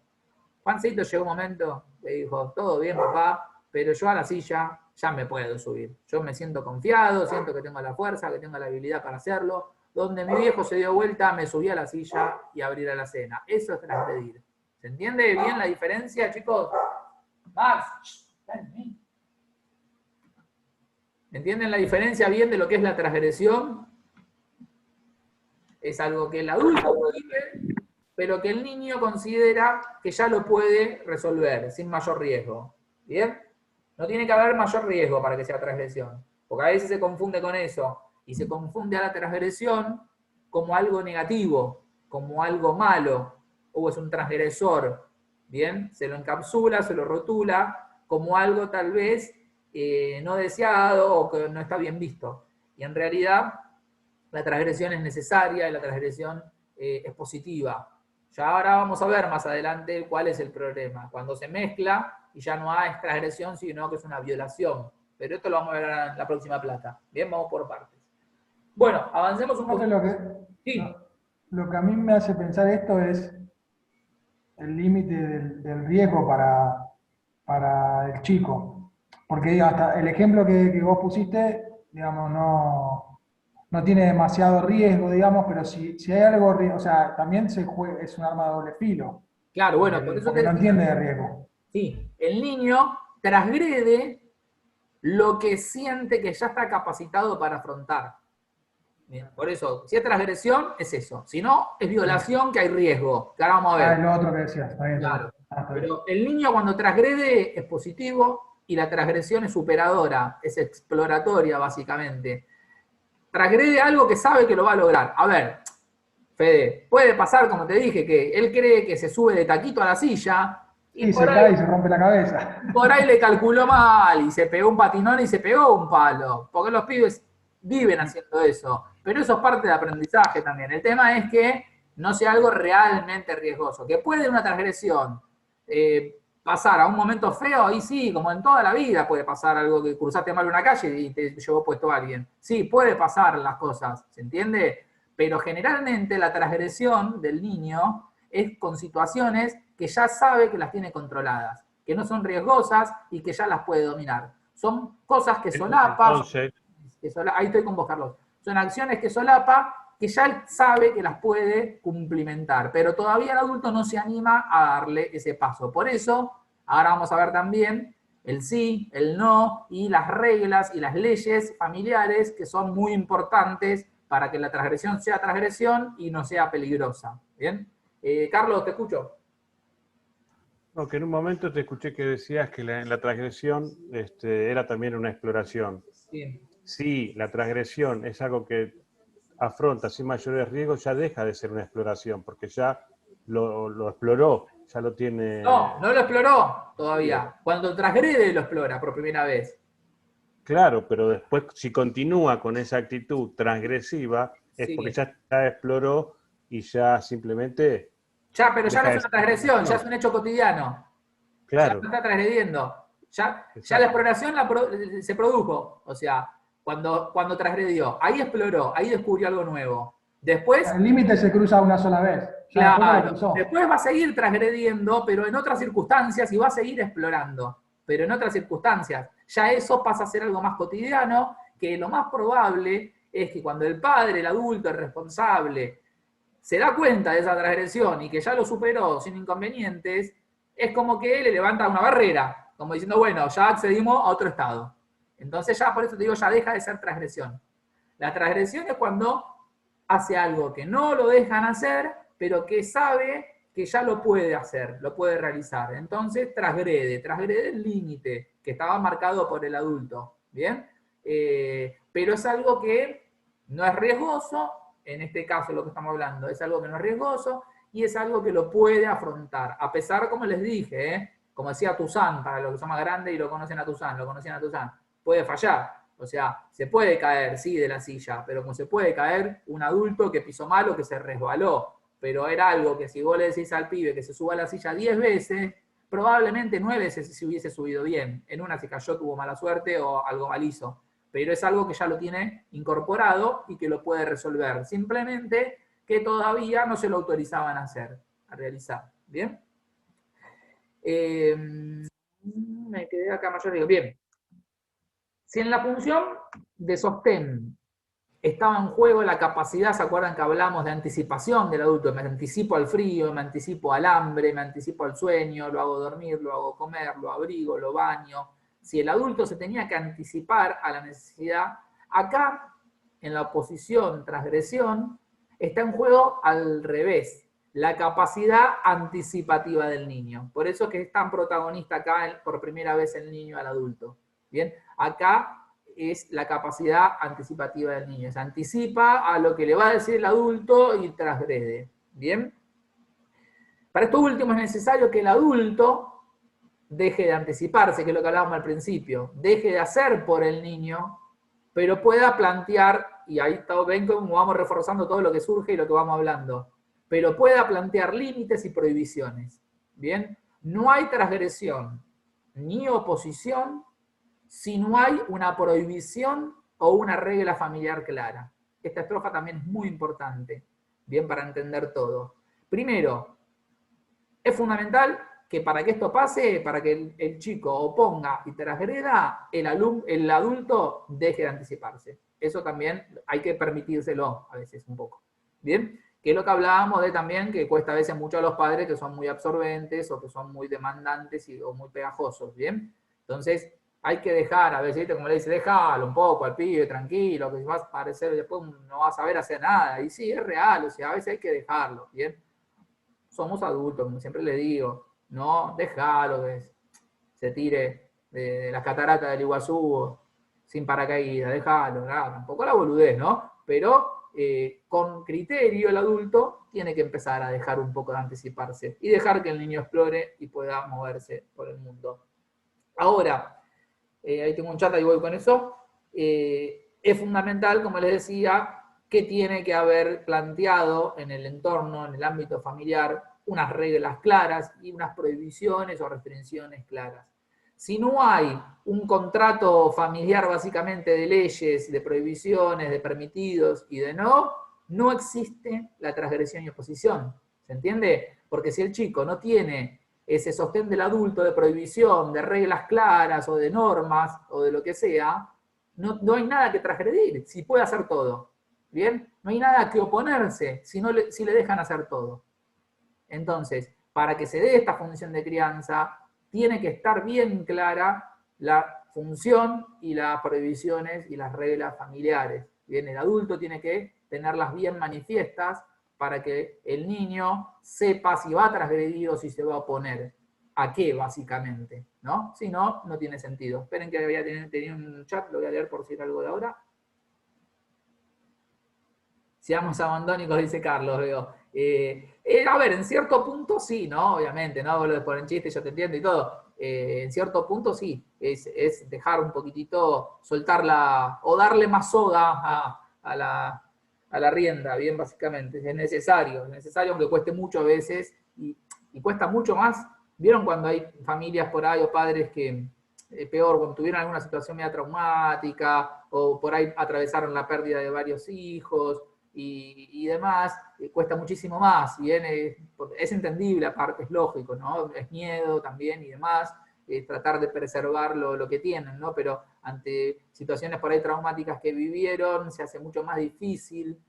Juancito llegó un momento que dijo: todo bien, papá, pero yo a la silla ya me puedo subir. Yo me siento confiado, siento que tengo la fuerza, que tengo la habilidad para hacerlo. Donde mi viejo se dio vuelta, me subí a la silla y abrí la alacena. Eso es transgredir. ¿Se entiende bien la diferencia, chicos? Max, ¿entienden la diferencia bien de lo que es la transgresión? Es algo que el adulto prohíbe, pero que el niño considera que ya lo puede resolver sin mayor riesgo. ¿Bien? No tiene que haber mayor riesgo para que sea transgresión, porque a veces se confunde con eso, y se confunde a la transgresión como algo negativo, como algo malo, o es un transgresor. ¿Bien? Se lo encapsula, se lo rotula como algo tal vez no deseado o que no está bien visto. Y en realidad la transgresión es necesaria y la transgresión es positiva. Ya ahora vamos a ver más adelante cuál es el problema. Cuando se mezcla y ya no hay transgresión, sino que es una violación. Pero esto lo vamos a ver en la próxima plata. Bien, vamos por partes. Bueno, avancemos un poco. Sí. Lo que a mí me hace pensar esto es el límite del riesgo para el chico. Porque hasta el ejemplo que vos pusiste, digamos, no tiene demasiado riesgo, digamos, pero si hay algo, o sea, también es un arma de doble filo. Claro, bueno, por eso porque no entiende de riesgo. Sí, el niño transgrede lo que siente que ya está capacitado para afrontar. Bien, por eso, si es transgresión, es eso. Si no, es violación, que hay riesgo. Que ahora vamos a ver. Es lo otro que decías. Está bien, Claro. está bien. Pero el niño cuando transgrede es positivo y la transgresión es superadora, es exploratoria básicamente. Transgrede algo que sabe que lo va a lograr. A ver, Fede, puede pasar, como te dije, que él cree que se sube de taquito a la silla y se cae y se rompe la cabeza. Por ahí le calculó mal y se pegó un patinón y se pegó un palo. Porque los pibes viven haciendo eso. Pero eso es parte de aprendizaje también. El tema es que no sea algo realmente riesgoso. Que puede una transgresión pasar a un momento feo, y sí, como en toda la vida puede pasar algo, que cruzaste mal una calle y te llevó puesto a alguien. Sí, puede pasar las cosas, ¿se entiende? Pero generalmente la transgresión del niño es con situaciones que ya sabe que las tiene controladas, que no son riesgosas y que ya las puede dominar. Son cosas que solapan. Ahí estoy con vos, Carlos. Son acciones que solapa, que ya él sabe que las puede cumplimentar, pero todavía el adulto no se anima a darle ese paso. Por eso, ahora vamos a ver también el sí, el no, y las reglas y las leyes familiares que son muy importantes para que la transgresión sea transgresión y no sea peligrosa. ¿Bien? Carlos, te escucho. No, que en un momento te escuché que decías que la transgresión era también una exploración. Sí. Sí, la transgresión es algo que afronta sin mayores riesgos, ya deja de ser una exploración, porque ya lo exploró, ya lo tiene... No, no lo exploró todavía. Bien. Cuando transgrede lo explora por primera vez. Claro, pero después si continúa con esa actitud transgresiva, es porque ya exploró y ya simplemente... Pero ya no es una transgresión, ya es un hecho cotidiano. Claro. Ya no está transgrediendo. Ya la Exacto. exploración se produjo. O sea, cuando transgredió, ahí exploró, ahí descubrió algo nuevo. Después, El límite se cruza una sola vez. Ya después no lo claro, cruzó. después va a seguir transgrediendo, pero en otras circunstancias, y va a seguir explorando, pero en otras circunstancias. Ya eso pasa a ser algo más cotidiano, que lo más probable es que cuando el padre, el adulto, el responsable, se da cuenta de esa transgresión y que ya lo superó sin inconvenientes, es como que le levanta una barrera, como diciendo, bueno, ya accedimos a otro estado. Entonces ya, por eso te digo, ya deja de ser transgresión. La transgresión es cuando hace algo que no lo dejan hacer, pero que sabe que ya lo puede hacer, lo puede realizar. Entonces transgrede el límite que estaba marcado por el adulto. ¿Bien? Pero es algo que no es riesgoso, en este caso lo que estamos hablando, es algo que no es riesgoso y es algo que lo puede afrontar. A pesar, como les dije, como decía Toussaint, para los que son más grandes y lo conocen a Toussaint, puede fallar. O sea, se puede caer, sí, de la silla, pero como se puede caer un adulto que pisó mal o que se resbaló. Pero era algo que si vos le decís al pibe que se suba a la silla 10 veces, probablemente 9 veces se hubiese subido bien. En una se cayó, tuvo mala suerte o algo mal hizo. Pero es algo que ya lo tiene incorporado y que lo puede resolver. Simplemente que todavía no se lo autorizaban a realizar. ¿Bien? Me quedé acá mayor, digo, bien. Si en la función de sostén estaba en juego la capacidad, ¿se acuerdan que hablamos de anticipación del adulto? Me anticipo al frío, me anticipo al hambre, me anticipo al sueño, lo hago dormir, lo hago comer, lo abrigo, lo baño. Si el adulto se tenía que anticipar a la necesidad, acá, en la oposición, transgresión, está en juego al revés, la capacidad anticipativa del niño. Por eso es que es tan protagonista acá por primera vez el niño al adulto. ¿Bien? Acá es la capacidad anticipativa del niño. Se anticipa a lo que le va a decir el adulto y transgrede. ¿Bien? Para esto último es necesario que el adulto deje de anticiparse, que es lo que hablábamos al principio, deje de hacer por el niño, pero pueda plantear, y ahí ven cómo vamos reforzando todo lo que surge y lo que vamos hablando, pero pueda plantear límites y prohibiciones. ¿Bien? No hay transgresión ni oposición si no hay una prohibición o una regla familiar clara. Esta estrofa también es muy importante, bien, para entender todo. Primero, es fundamental que para que esto pase, para que el chico oponga y transgreda, el adulto deje de anticiparse. Eso también hay que permitírselo a veces un poco. ¿Bien? Que es lo que hablábamos de también, que cuesta a veces mucho a los padres que son muy absorbentes o que son muy demandantes o muy pegajosos. ¿Bien? Entonces, hay que dejar, a veces, como le dice, déjalo un poco al pibe, tranquilo, que vas a parecer, después no vas a saber hacer nada. Y sí, es real, o sea, a veces hay que dejarlo, ¿bien? Somos adultos, como siempre le digo, no, déjalo, que se tire de las cataratas del Iguazú sin paracaídas, déjalo, tampoco la boludez, ¿no? Pero con criterio el adulto tiene que empezar a dejar un poco de anticiparse y dejar que el niño explore y pueda moverse por el mundo. Ahora, ahí tengo un chat, ahí voy con eso, es fundamental, como les decía, que tiene que haber planteado en el entorno, en el ámbito familiar, unas reglas claras y unas prohibiciones o restricciones claras. Si no hay un contrato familiar básicamente de leyes, de prohibiciones, de permitidos y de no existe la transgresión y oposición. ¿Se entiende? Porque si el chico no tiene ese sostén del adulto de prohibición, de reglas claras o de normas o de lo que sea, no hay nada que transgredir, si puede hacer todo. ¿Bien? No hay nada que oponerse si le dejan hacer todo. Entonces, para que se dé esta función de crianza, tiene que estar bien clara la función y las prohibiciones y las reglas familiares. Bien, el adulto tiene que tenerlas bien manifiestas para que el niño sepa si va a transgredir o si se va a oponer. ¿A qué, básicamente? ¿No? Si no, no tiene sentido. Esperen que había tenido un chat, lo voy a leer por decir algo de ahora. Seamos abandónicos, dice Carlos, veo. A ver, en cierto punto sí, ¿no? Obviamente, ¿no? Lo de poner chiste, yo te entiendo y todo. En cierto punto sí, es dejar un poquitito, soltarla, o darle más soga a a la rienda, bien, básicamente. Es necesario aunque cueste mucho a veces, y cuesta mucho más. ¿Vieron cuando hay familias por ahí o padres que, peor, cuando tuvieron alguna situación media traumática, o por ahí atravesaron la pérdida de varios hijos, y demás, cuesta muchísimo más, y es entendible, aparte es lógico, ¿no? Es miedo también y demás, tratar de preservar lo que tienen, ¿no? Pero ante situaciones por ahí traumáticas que vivieron, se hace mucho más difícil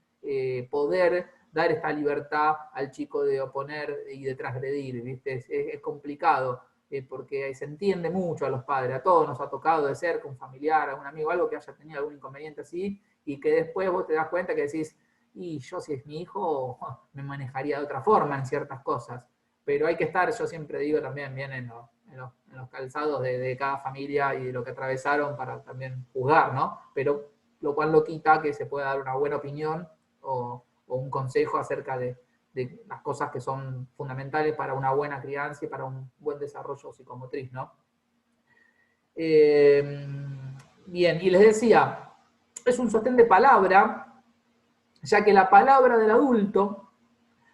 poder dar esta libertad al chico de oponer y de transgredir, ¿viste? Es complicado, porque se entiende mucho a los padres, a todos nos ha tocado de cerca, un familiar, a un amigo, algo que haya tenido algún inconveniente así, y que después vos te das cuenta que decís, y yo si es mi hijo, me manejaría de otra forma en ciertas cosas. Pero hay que estar, yo siempre digo también, bien en los calzados de cada familia y de lo que atravesaron para también juzgar, ¿no? Pero lo cual no quita que se pueda dar una buena opinión o un consejo acerca de las cosas que son fundamentales para una buena crianza y para un buen desarrollo psicomotriz, ¿no? Bien, y les decía, es un sostén de palabra, ya que la palabra del adulto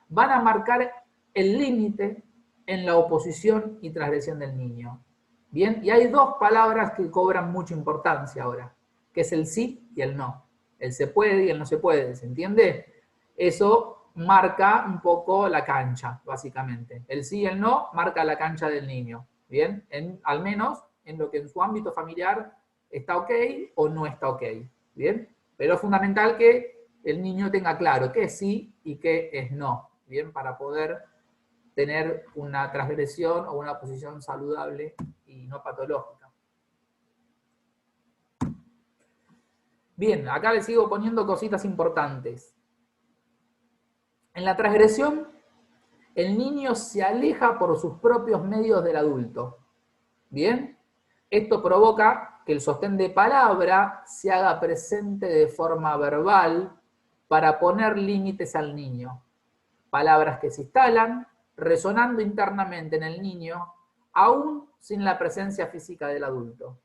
van a marcar el límite en la oposición y transgresión del niño. Bien, y hay dos palabras que cobran mucha importancia ahora, que es el sí y el no. El se puede y el no se puede, ¿se entiende? Eso marca un poco la cancha, básicamente. El sí y el no marca la cancha del niño, ¿bien? Al menos en lo que en su ámbito familiar está ok o no está ok, ¿bien? Pero es fundamental que el niño tenga claro qué es sí y qué es no, ¿bien? Para poder tener una transgresión o una posición saludable y no patológica. Bien, acá les sigo poniendo cositas importantes. En la transgresión, el niño se aleja por sus propios medios del adulto. ¿Bien? Esto provoca que el sostén de palabra se haga presente de forma verbal para poner límites al niño. Palabras que se instalan, resonando internamente en el niño, aún sin la presencia física del adulto.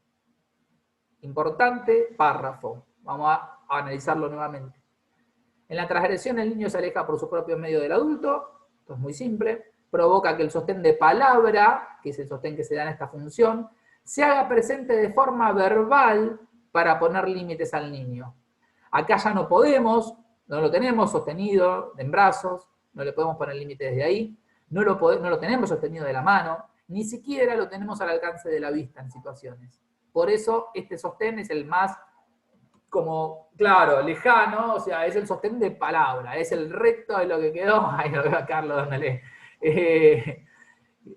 Importante párrafo. Vamos a analizarlo nuevamente. En la transgresión el niño se aleja por su propio medio del adulto, esto es muy simple, provoca que el sostén de palabra, que es el sostén que se da en esta función, se haga presente de forma verbal para poner límites al niño. Acá ya no podemos, no lo tenemos sostenido en brazos, no le podemos poner límites desde ahí, no lo tenemos sostenido de la mano, ni siquiera lo tenemos al alcance de la vista en situaciones. Por eso este sostén es el más, como, claro, lejano, o sea, es el sostén de palabra, es el recto de lo que quedó. Ahí lo veo a Carlos dándole.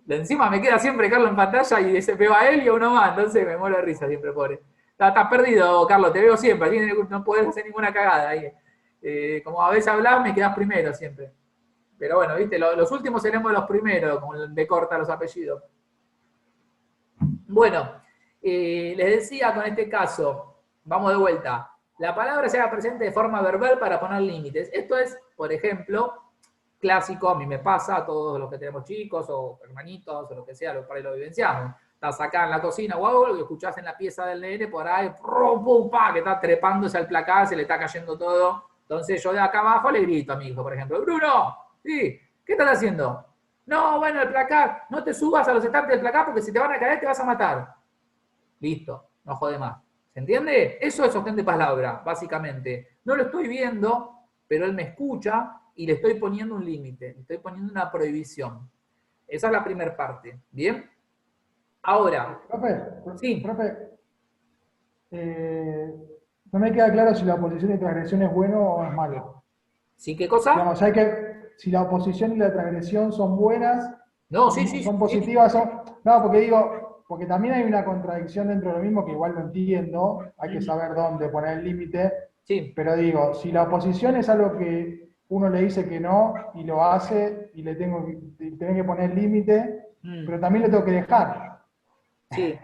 Encima me queda siempre Carlos en pantalla y se pega a él y a uno más, entonces me muero de risa siempre, pobre. Estás perdido, Carlos, te veo siempre, no podés hacer ninguna cagada ahí. Como a veces hablas, me quedás primero siempre. Pero bueno, viste, los últimos seremos los primeros, como de corta los apellidos. Bueno, les decía con este caso, vamos de vuelta, la palabra se haga presente de forma verbal para poner límites. Esto es, por ejemplo, clásico, a mí me pasa, a todos los que tenemos chicos o hermanitos o lo que sea, los padres lo vivenciamos. Estás acá en la cocina o algo, lo que escuchás en la pieza del nene, por ahí, pum, pa, que está trepándose al placar, se le está cayendo todo. Entonces yo de acá abajo le grito a mi hijo, por ejemplo, Bruno, ¿sí? ¿Qué estás haciendo? No, bueno, el placar, no te subas a los estantes del placar porque si te van a caer te vas a matar. Listo, no jode más. ¿Se entiende? Eso es sostén de palabra, básicamente. No lo estoy viendo, pero él me escucha y le estoy poniendo un límite, le estoy poniendo una prohibición. Esa es la primera parte. ¿Bien? Ahora. Profe, sí. Profe, no me queda claro si la oposición y transgresión es bueno o es malo. ¿Sí qué cosa? Digamos, si la oposición y la transgresión son buenas, no, sí, son positivas, sí. No, porque digo, porque también hay una contradicción dentro de lo mismo que igual no entiendo, hay que saber dónde poner el límite, sí. Pero digo, si la oposición es algo que uno le dice que no y lo hace y le tengo que poner límite, pero también le tengo que dejar. Sí.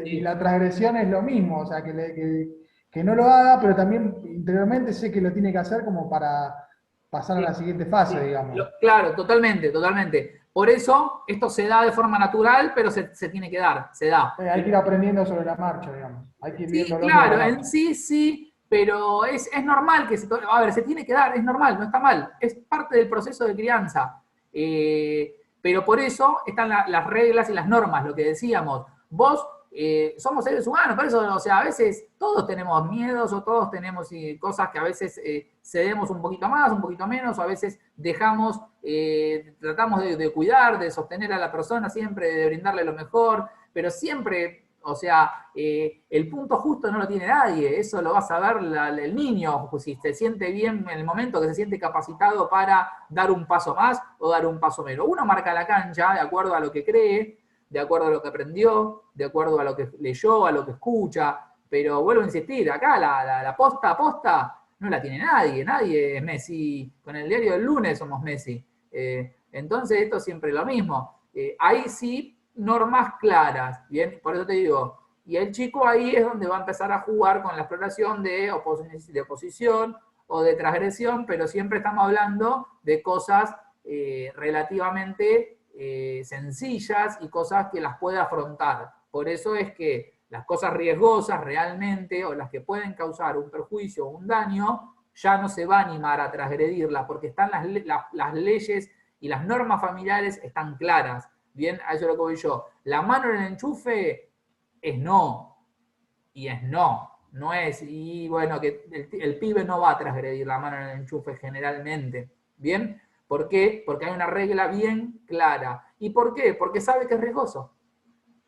Y la transgresión es lo mismo, o sea, que no lo haga, pero también interiormente sé que lo tiene que hacer como para pasar a la siguiente fase, digamos. Claro, totalmente, totalmente. Por eso, esto se da de forma natural, pero se tiene que dar, se da. Hay que ir aprendiendo sobre la marcha, digamos. Hay que ir viendo claro, en sí, Pero es normal que a ver, se tiene que dar, es normal, no está mal, es parte del proceso de crianza. Pero por eso están las reglas y las normas, lo que decíamos. Vos somos seres humanos, por eso, o sea, a veces todos tenemos miedos o todos tenemos cosas que a veces cedemos un poquito más, un poquito menos, o a veces dejamos, tratamos de cuidar, de sostener a la persona siempre, de brindarle lo mejor, pero siempre, o sea, el punto justo no lo tiene nadie, eso lo va a saber el niño, si se siente bien en el momento que se siente capacitado para dar un paso más o dar un paso menos. Uno marca la cancha de acuerdo a lo que cree, de acuerdo a lo que aprendió, de acuerdo a lo que leyó, a lo que escucha, pero vuelvo a insistir, acá la posta no la tiene nadie es Messi, con el diario del lunes somos Messi. Entonces esto es siempre lo mismo. Ahí sí, normas claras, ¿bien? Por eso te digo, y el chico ahí es donde va a empezar a jugar con la exploración de oposición o de transgresión, pero siempre estamos hablando de cosas relativamente sencillas y cosas que las puede afrontar. Por eso es que las cosas riesgosas realmente, o las que pueden causar un perjuicio o un daño, ya no se va a animar a transgredirlas, porque están las leyes y las normas familiares están claras. Bien, a eso es lo que voy yo. La mano en el enchufe es no, y es no. No es, y bueno, que el pibe no va a transgredir la mano en el enchufe generalmente. ¿Bien? ¿Por qué? Porque hay una regla bien clara. ¿Y por qué? Porque sabe que es riesgoso.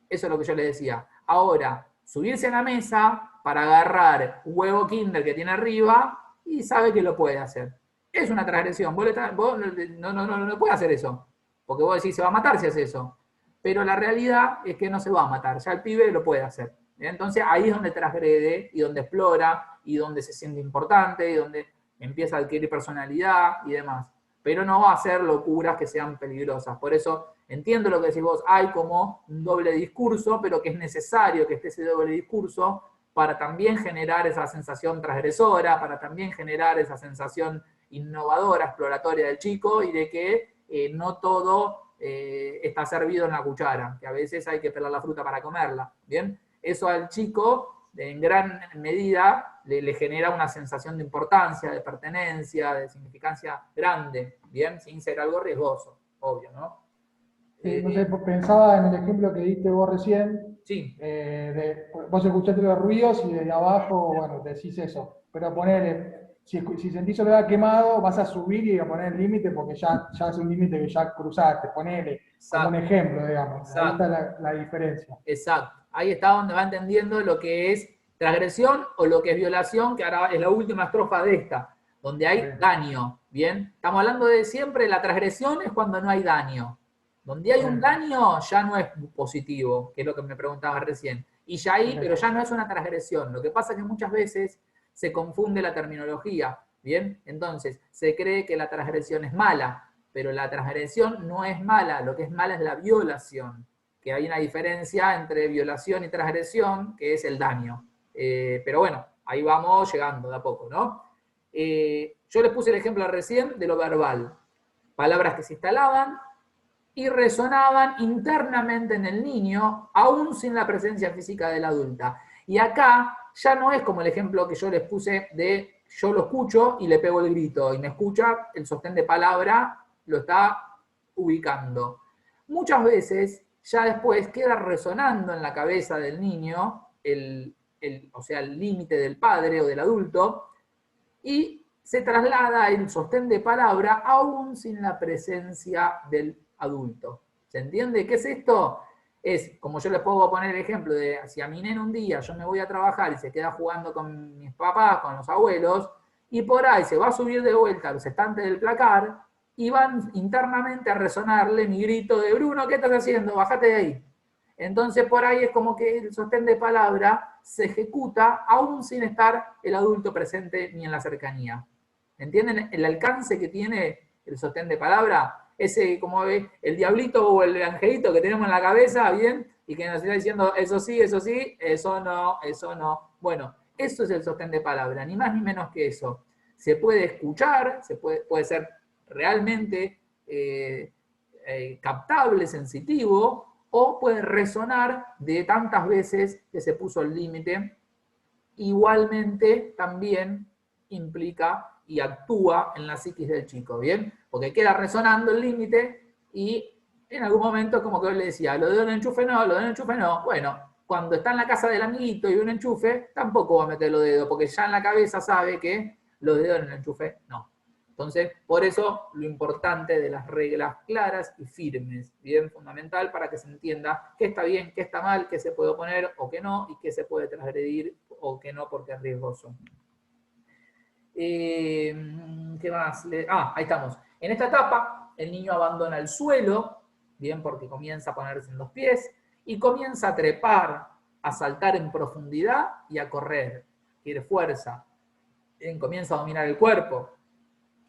Eso es lo que yo le decía. Ahora, subirse a la mesa para agarrar un huevo Kinder que tiene arriba y sabe que lo puede hacer. Es una transgresión. Vos no puede hacer eso. Porque vos decís, se va a matar si hace eso. Pero la realidad es que no se va a matar. Ya el pibe lo puede hacer. Entonces ahí es donde transgrede y donde explora y donde se siente importante y donde empieza a adquirir personalidad y demás. Pero no va a hacer locuras que sean peligrosas. Por eso entiendo lo que decís vos, hay como un doble discurso, pero que es necesario que esté ese doble discurso para también generar esa sensación transgresora, para también generar esa sensación innovadora, exploratoria del chico y de que no todo está servido en la cuchara, que a veces hay que pelar la fruta para comerla. ¿Bien? Eso al chico en gran medida le genera una sensación de importancia, de pertenencia, de significancia grande, ¿bien? Sin ser algo riesgoso, obvio, ¿no? Sí, no sé, pensaba en el ejemplo que diste vos recién. Sí. Vos escuchaste los ruidos y desde abajo, bueno, decís eso. Pero ponele, si sentís soledad quemado, vas a subir y a poner el límite porque ya es un límite que ya cruzaste. Ponele, Exacto. como un ejemplo, digamos. Exacto. Ahí está la diferencia. Exacto. Ahí está donde va entendiendo lo que es transgresión o lo que es violación, que ahora es la última estrofa de esta, donde hay daño. ¿Bien? Estamos hablando de siempre, la transgresión es cuando no hay daño. Donde hay un daño ya no es positivo, que es lo que me preguntaba recién. Y ya ahí, pero ya no es una transgresión. Lo que pasa es que muchas veces se confunde la terminología. ¿Bien? Entonces, se cree que la transgresión es mala, pero la transgresión no es mala, lo que es mala es la violación. Que hay una diferencia entre violación y transgresión, que es el daño. Pero bueno, ahí vamos llegando de a poco, ¿no? Yo les puse el ejemplo recién de lo verbal. Palabras que se instalaban y resonaban internamente en el niño, aún sin la presencia física del adulto. Y acá ya no es como el ejemplo que yo les puse de yo lo escucho y le pego el grito, y me escucha, el sostén de palabra lo está ubicando. Muchas veces ya después queda resonando en la cabeza del niño o sea, el límite del padre o del adulto, y se traslada el sostén de palabra aún sin la presencia del adulto. ¿Se entiende? ¿Qué es esto? Es, como yo les puedo poner el ejemplo de, si a mi nene un día yo me voy a trabajar y se queda jugando con mis papás, con los abuelos, y por ahí se va a subir de vuelta a los estantes del placar, y van internamente a resonarle mi grito de Bruno, ¿qué estás haciendo? Bájate de ahí. Entonces por ahí es como que el sostén de palabra se ejecuta aún sin estar el adulto presente ni en la cercanía. ¿Entienden el alcance que tiene el sostén de palabra? Ese, como ve, el diablito o el angelito que tenemos en la cabeza, ¿bien? Y que nos está diciendo, eso sí, eso no. Bueno, eso es el sostén de palabra, ni más ni menos que eso. Se puede escuchar, puede ser realmente captable, sensitivo, o puede resonar de tantas veces que se puso el límite igualmente también implica y actúa en la psiquis del chico, ¿bien? Porque queda resonando el límite y en algún momento como que él le decía, lo de un enchufe no, lo de un enchufe no. Bueno, cuando está en la casa del amiguito y un enchufe, tampoco va a meter los dedos, porque ya en la cabeza sabe que los dedos en el enchufe no. Entonces, por eso lo importante de las reglas claras y firmes, bien fundamental para que se entienda qué está bien, qué está mal, qué se puede oponer o qué no, y qué se puede transgredir o qué no porque es riesgoso. ¿Qué más? Ahí estamos. En esta etapa, el niño abandona el suelo, bien, porque comienza a ponerse en los pies, y comienza a trepar, a saltar en profundidad y a correr. Quiere fuerza. Bien, comienza a dominar el cuerpo,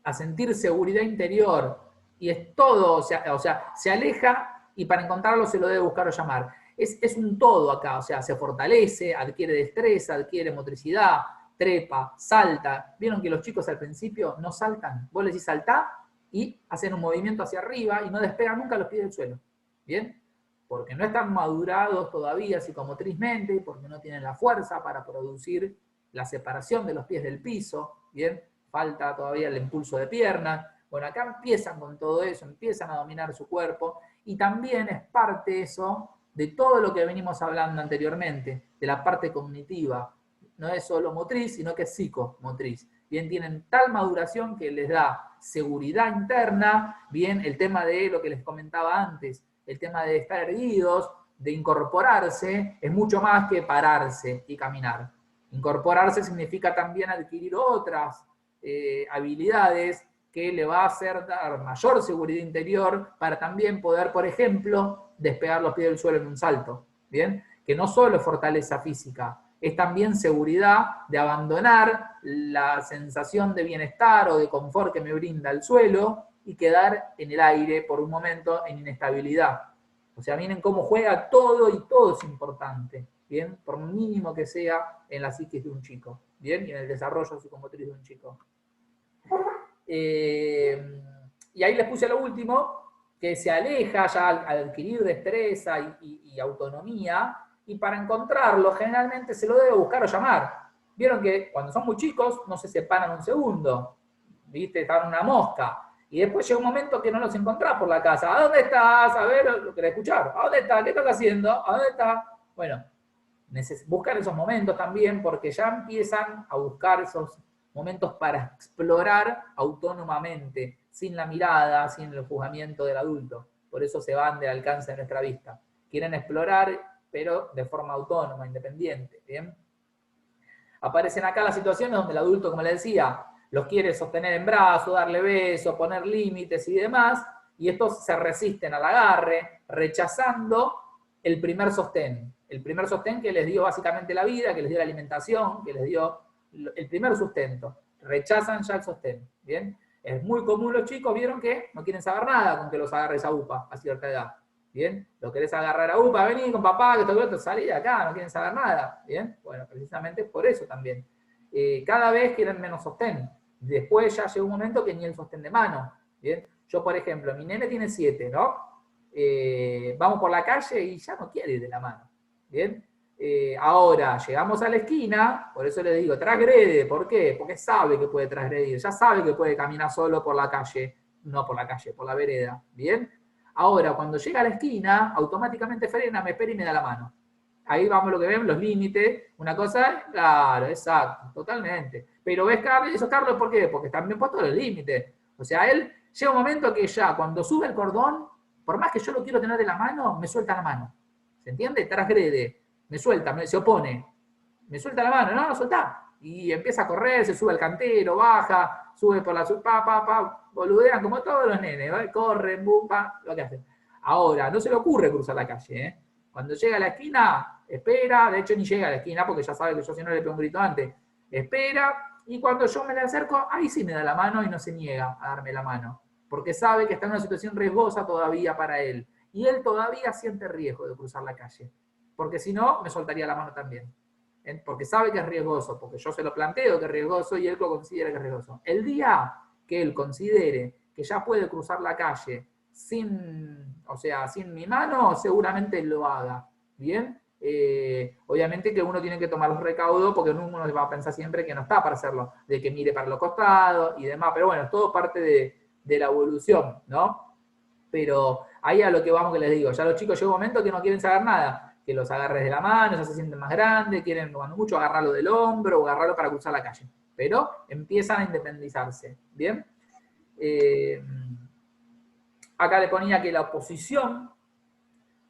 a sentir seguridad interior, y es todo, o sea, se aleja y para encontrarlo se lo debe buscar o llamar. Es un todo acá, o sea, se fortalece, adquiere destreza, adquiere motricidad, trepa, salta. Vieron que los chicos al principio no saltan. Vos les decís saltá y hacen un movimiento hacia arriba y no despegan nunca los pies del suelo. ¿Bien? Porque no están madurados todavía psicomotrizmente, porque no tienen la fuerza para producir la separación de los pies del piso. ¿Bien? Falta todavía el impulso de pierna. Bueno, acá empiezan con todo eso, empiezan a dominar su cuerpo y también es parte eso de todo lo que venimos hablando anteriormente, de la parte cognitiva. No es solo motriz, sino que es psicomotriz. Bien, tienen tal maduración que les da seguridad interna, bien, el tema de lo que les comentaba antes, el tema de estar erguidos, de incorporarse, es mucho más que pararse y caminar. Incorporarse significa también adquirir otras habilidades que le va a hacer dar mayor seguridad interior para también poder, por ejemplo, despegar los pies del suelo en un salto. Bien, que no solo es fortaleza física, es también seguridad de abandonar la sensación de bienestar o de confort que me brinda el suelo y quedar en el aire por un momento en inestabilidad. O sea, miren cómo juega todo y todo es importante, ¿bien? Por mínimo que sea en la psiquis de un chico, ¿bien? Y en el desarrollo psicomotriz de un chico. Y ahí les puse lo último, que se aleja ya al adquirir destreza y autonomía, y para encontrarlo generalmente se lo debe buscar o llamar. Vieron que cuando son muy chicos no se separan un segundo, ¿viste? Están una mosca. Y después llega un momento que no los encontrás por la casa. ¿A dónde estás? A ver, lo querés escuchar. ¿A dónde estás? ¿Qué estás haciendo? ¿A dónde estás? Bueno, buscar esos momentos también porque ya empiezan a buscar esos momentos para explorar autónomamente, sin la mirada, sin el juzgamiento del adulto. Por eso se van del alcance de nuestra vista. Quieren explorar, pero de forma autónoma, independiente. ¿Bien? Aparecen acá las situaciones donde el adulto, como les decía, los quiere sostener en brazos, darle besos, poner límites y demás, y estos se resisten al agarre, rechazando el primer sostén. El primer sostén que les dio básicamente la vida, que les dio la alimentación, que les dio el primer sustento. Rechazan ya el sostén. ¿Bien? Es muy común los chicos, vieron que no quieren saber nada con que los agarres a UPA a cierta edad. ¿Bien? Lo querés agarrar a UPA, vení con papá, que todo esto, salí de acá, no quieren saber nada. ¿Bien? Bueno, precisamente por eso también. Cada vez quieren menos sostén. Después ya llega un momento que ni el sostén de mano. ¿Bien? Yo, por ejemplo, mi nene tiene 7, ¿no? Vamos por la calle y ya no quiere ir de la mano. ¿Bien? Ahora, llegamos a la esquina, por eso le digo, transgrede. ¿Por qué? Porque sabe que puede transgredir, ya sabe que puede caminar solo por la calle, no por la calle, por la vereda. ¿Bien? Ahora, cuando llega a la esquina, automáticamente frena, me espera y me da la mano. Ahí vamos lo que ven, los límites. Una cosa, claro, exacto, totalmente. Pero ves, Carlos, eso Carlos, ¿por qué? Porque están bien puestos los límites. O sea, él llega un momento que ya cuando sube el cordón, por más que yo lo quiero tener de la mano, me suelta la mano. ¿Se entiende? Transgrede, me suelta, se opone. Me suelta la mano, no, suelta. Y empieza a correr, se sube al cantero, baja, sube por la boludean como todos los nenes, ¿vale? Corren, bumpa, lo que hacen. Ahora, no se le ocurre cruzar la calle, ¿eh? Cuando llega a la esquina, espera, de hecho ni llega a la esquina porque ya sabe que yo si no le pego un grito antes, espera, y cuando yo me le acerco, ahí sí me da la mano y no se niega a darme la mano, porque sabe que está en una situación riesgosa todavía para él, y él todavía siente riesgo de cruzar la calle, porque si no, me soltaría la mano también, porque sabe que es riesgoso, porque yo se lo planteo que es riesgoso y él lo considera que es riesgoso. El día que él considere que ya puede cruzar la calle sin mi mano, seguramente lo haga. ¿Bien? Obviamente que uno tiene que tomar los recaudos porque uno va a pensar siempre que no está para hacerlo, de que mire para los costados y demás, pero bueno, es todo parte de la evolución, ¿no? Pero ahí a lo que vamos que les digo, ya los chicos llega un momento que no quieren saber nada, que los agarres de la mano, ya se sienten más grandes, quieren cuando mucho agarrarlo del hombro o agarrarlo para cruzar la calle, pero empiezan a independizarse, ¿bien? Acá le ponía que la oposición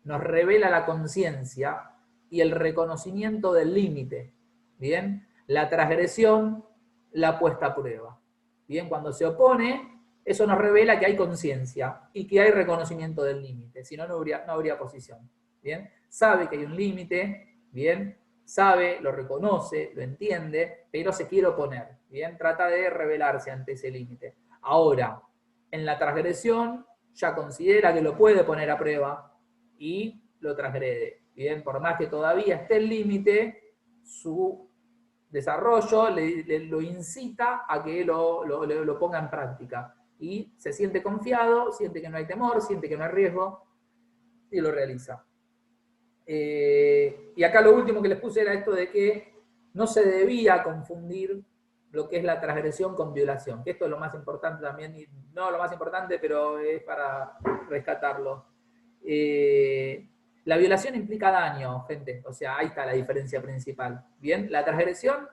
nos revela la conciencia y el reconocimiento del límite, ¿bien? La transgresión, la puesta a prueba, ¿bien? Cuando se opone, eso nos revela que hay conciencia y que hay reconocimiento del límite, si no, no habría oposición, ¿bien? Sabe que hay un límite, ¿bien? Sabe, lo reconoce, lo entiende, pero se quiere oponer, ¿bien? Trata de rebelarse ante ese límite. Ahora, en la transgresión, ya considera que lo puede poner a prueba y lo transgrede. Bien, por más que todavía esté el límite, su desarrollo lo incita a que lo ponga en práctica. Y se siente confiado, siente que no hay temor, siente que no hay riesgo, y lo realiza. Y acá lo último que les puse era esto de que no se debía confundir lo que es la transgresión con violación, que esto es lo más importante también, y no lo más importante, pero es para rescatarlo. La violación implica daño, gente, o sea, ahí está la diferencia principal. Bien, la transgresión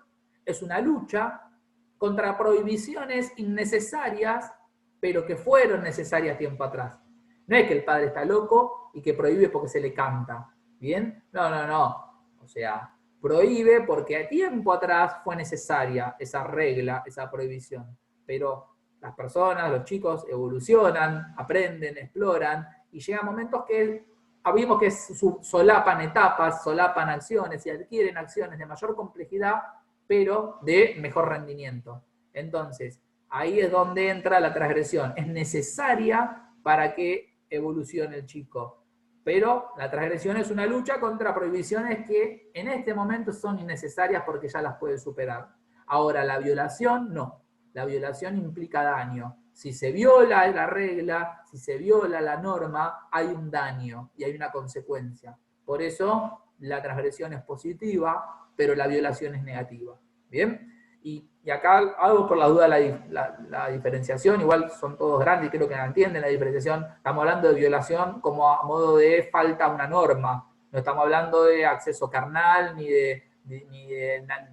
es una lucha contra prohibiciones innecesarias, pero que fueron necesarias tiempo atrás. No es que el padre está loco y que prohíbe porque se le canta, ¿bien? No, no, no. O sea, prohíbe porque a tiempo atrás fue necesaria esa regla, esa prohibición. Pero las personas, los chicos evolucionan, aprenden, exploran y llegan momentos que vimos que solapan etapas, solapan acciones y adquieren acciones de mayor complejidad, pero de mejor rendimiento. Entonces, ahí es donde entra la transgresión. Es necesaria para que evolucione el chico. Pero la transgresión es una lucha contra prohibiciones que en este momento son innecesarias porque ya las puede superar. Ahora, la violación no. La violación implica daño. Si se viola la regla, si se viola la norma, hay un daño y hay una consecuencia. Por eso la transgresión es positiva, pero la violación es negativa. ¿Bien? Y acá hago por la duda la diferenciación, igual son todos grandes y creo que la entienden la diferenciación. Estamos hablando de violación como a modo de falta a una norma. No estamos hablando de acceso carnal ni de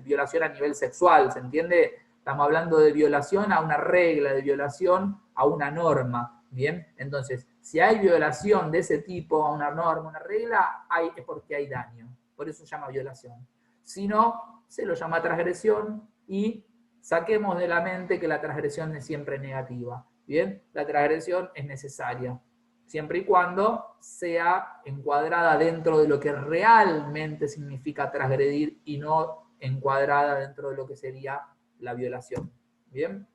violación a nivel sexual, ¿se entiende? Estamos hablando de violación a una regla, de violación a una norma. Bien, entonces, si hay violación de ese tipo a una norma, una regla, es porque hay daño. Por eso se llama violación. Si no, se lo llama transgresión y saquemos de la mente que la transgresión es siempre negativa. Bien, la transgresión es necesaria, siempre y cuando sea encuadrada dentro de lo que realmente significa transgredir y no encuadrada dentro de lo que sería la violación. Bien,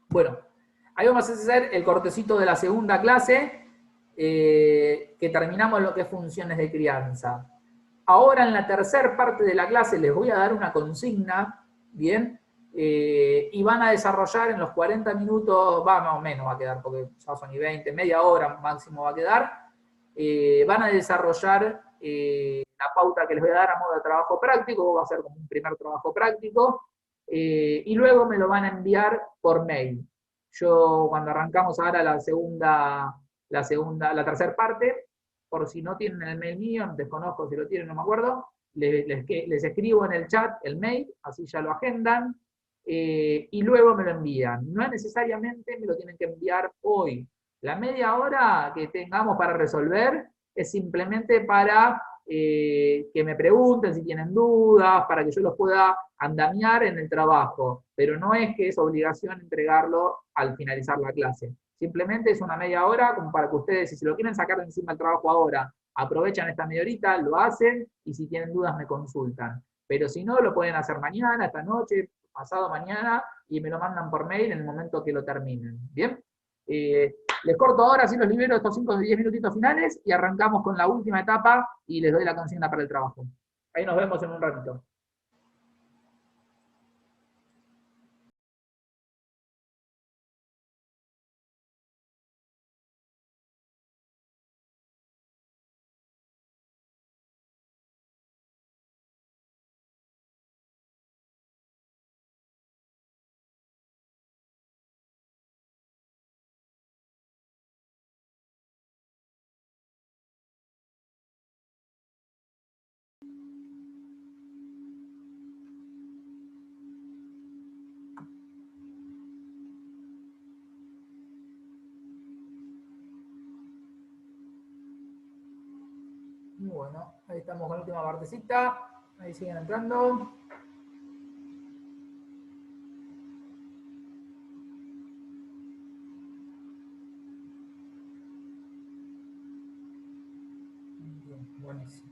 bueno, ahí vamos a hacer el cortecito de la segunda clase, que terminamos lo que es funciones de crianza. Ahora en la tercera parte de la clase les voy a dar una consigna, ¿bien? Y van a desarrollar en los 40 minutos, más o menos va a quedar, porque ya son y 20, media hora máximo va a quedar, van a desarrollar la pauta que les voy a dar a modo de trabajo práctico, va a ser como un primer trabajo práctico, y luego me lo van a enviar por mail. Yo cuando arrancamos ahora la tercera parte, por si no tienen el mail mío, desconozco si lo tienen, no me acuerdo, les escribo en el chat el mail, así ya lo agendan, y luego me lo envían. No necesariamente me lo tienen que enviar hoy. La media hora que tengamos para resolver es simplemente para que me pregunten si tienen dudas, para que yo los pueda andamiar en el trabajo, pero no es que es obligación entregarlo al finalizar la clase. Simplemente es una media hora como para que ustedes, si se lo quieren sacar de encima del trabajo ahora, aprovechan esta media horita, lo hacen y si tienen dudas me consultan. Pero si no, lo pueden hacer mañana, esta noche, pasado mañana y me lo mandan por mail en el momento que lo terminen. ¿Bien? Les corto ahora, así los libero estos 5 o 10 minutitos finales y arrancamos con la última etapa y les doy la consigna para el trabajo. Ahí nos vemos en un ratito. Bueno, ahí estamos con la última partecita. Ahí siguen entrando. Bien, buenísimo.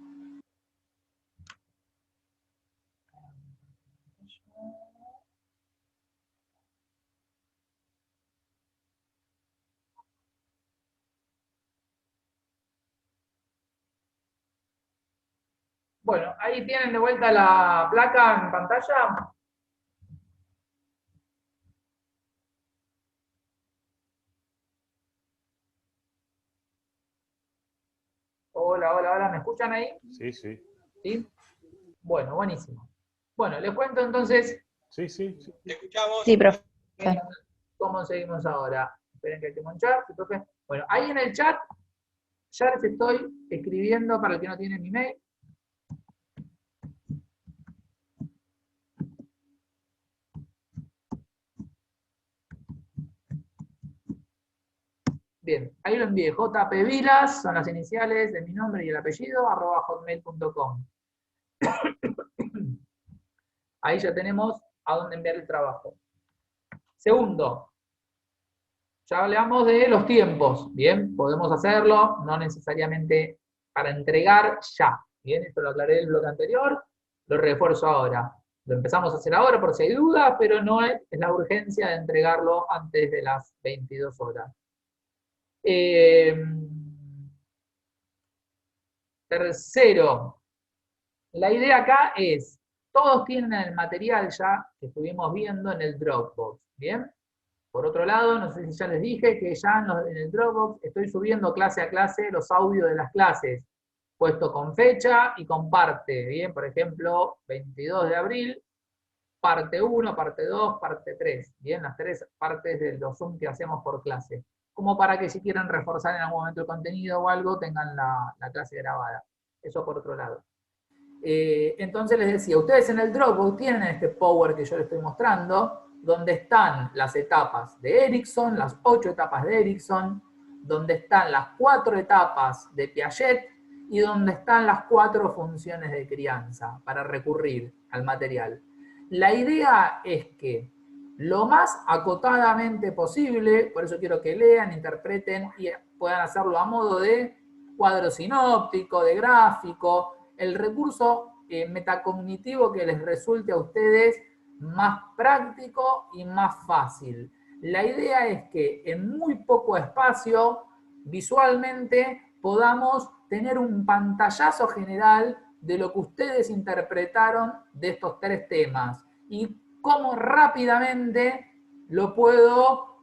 Bueno, ahí tienen de vuelta la placa en pantalla. Hola, hola, hola, ¿me escuchan ahí? Sí, sí. ¿Sí? Bueno, buenísimo. Bueno, les cuento entonces Sí, sí. ¿Te escuchamos? Sí, profe. cómo seguimos ahora. Esperen que tengo un chat, profe. Bueno, ahí en el chat ya les estoy escribiendo para el que no tiene mi mail. Bien, ahí lo envié. JP Vilas, son las iniciales de mi nombre y el apellido, @hotmail.com. Ahí ya tenemos a dónde enviar el trabajo. Segundo, ya hablamos de los tiempos. Bien, podemos hacerlo, no necesariamente para entregar ya. Bien, esto lo aclaré en el bloque anterior, lo refuerzo ahora. Lo empezamos a hacer ahora por si hay dudas, pero no es la urgencia de entregarlo antes de las 22 horas. Tercero, la idea acá es, todos tienen el material ya que estuvimos viendo en el Dropbox, ¿bien? Por otro lado, no sé si ya les dije que ya en el Dropbox estoy subiendo clase a clase los audios de las clases, puesto con fecha y con parte, ¿bien? Por ejemplo, 22 de abril, parte 1, parte 2, parte 3, ¿bien? Las 3 partes de los Zoom que hacemos por clase, como para que si quieren reforzar en algún momento el contenido o algo, tengan la clase grabada. Eso por otro lado. Entonces les decía, ustedes en el Dropbox tienen este Power que yo les estoy mostrando, donde están las etapas de Erikson, las 8 etapas de Erikson, donde están las 4 etapas de Piaget y donde están las 4 funciones de crianza para recurrir al material. La idea es que lo más acotadamente posible, por eso quiero que lean, interpreten y puedan hacerlo a modo de cuadro sinóptico, de gráfico, el recurso metacognitivo que les resulte a ustedes más práctico y más fácil. La idea es que en muy poco espacio, visualmente, podamos tener un pantallazo general de lo que ustedes interpretaron de estos 3 temas y cómo rápidamente lo puedo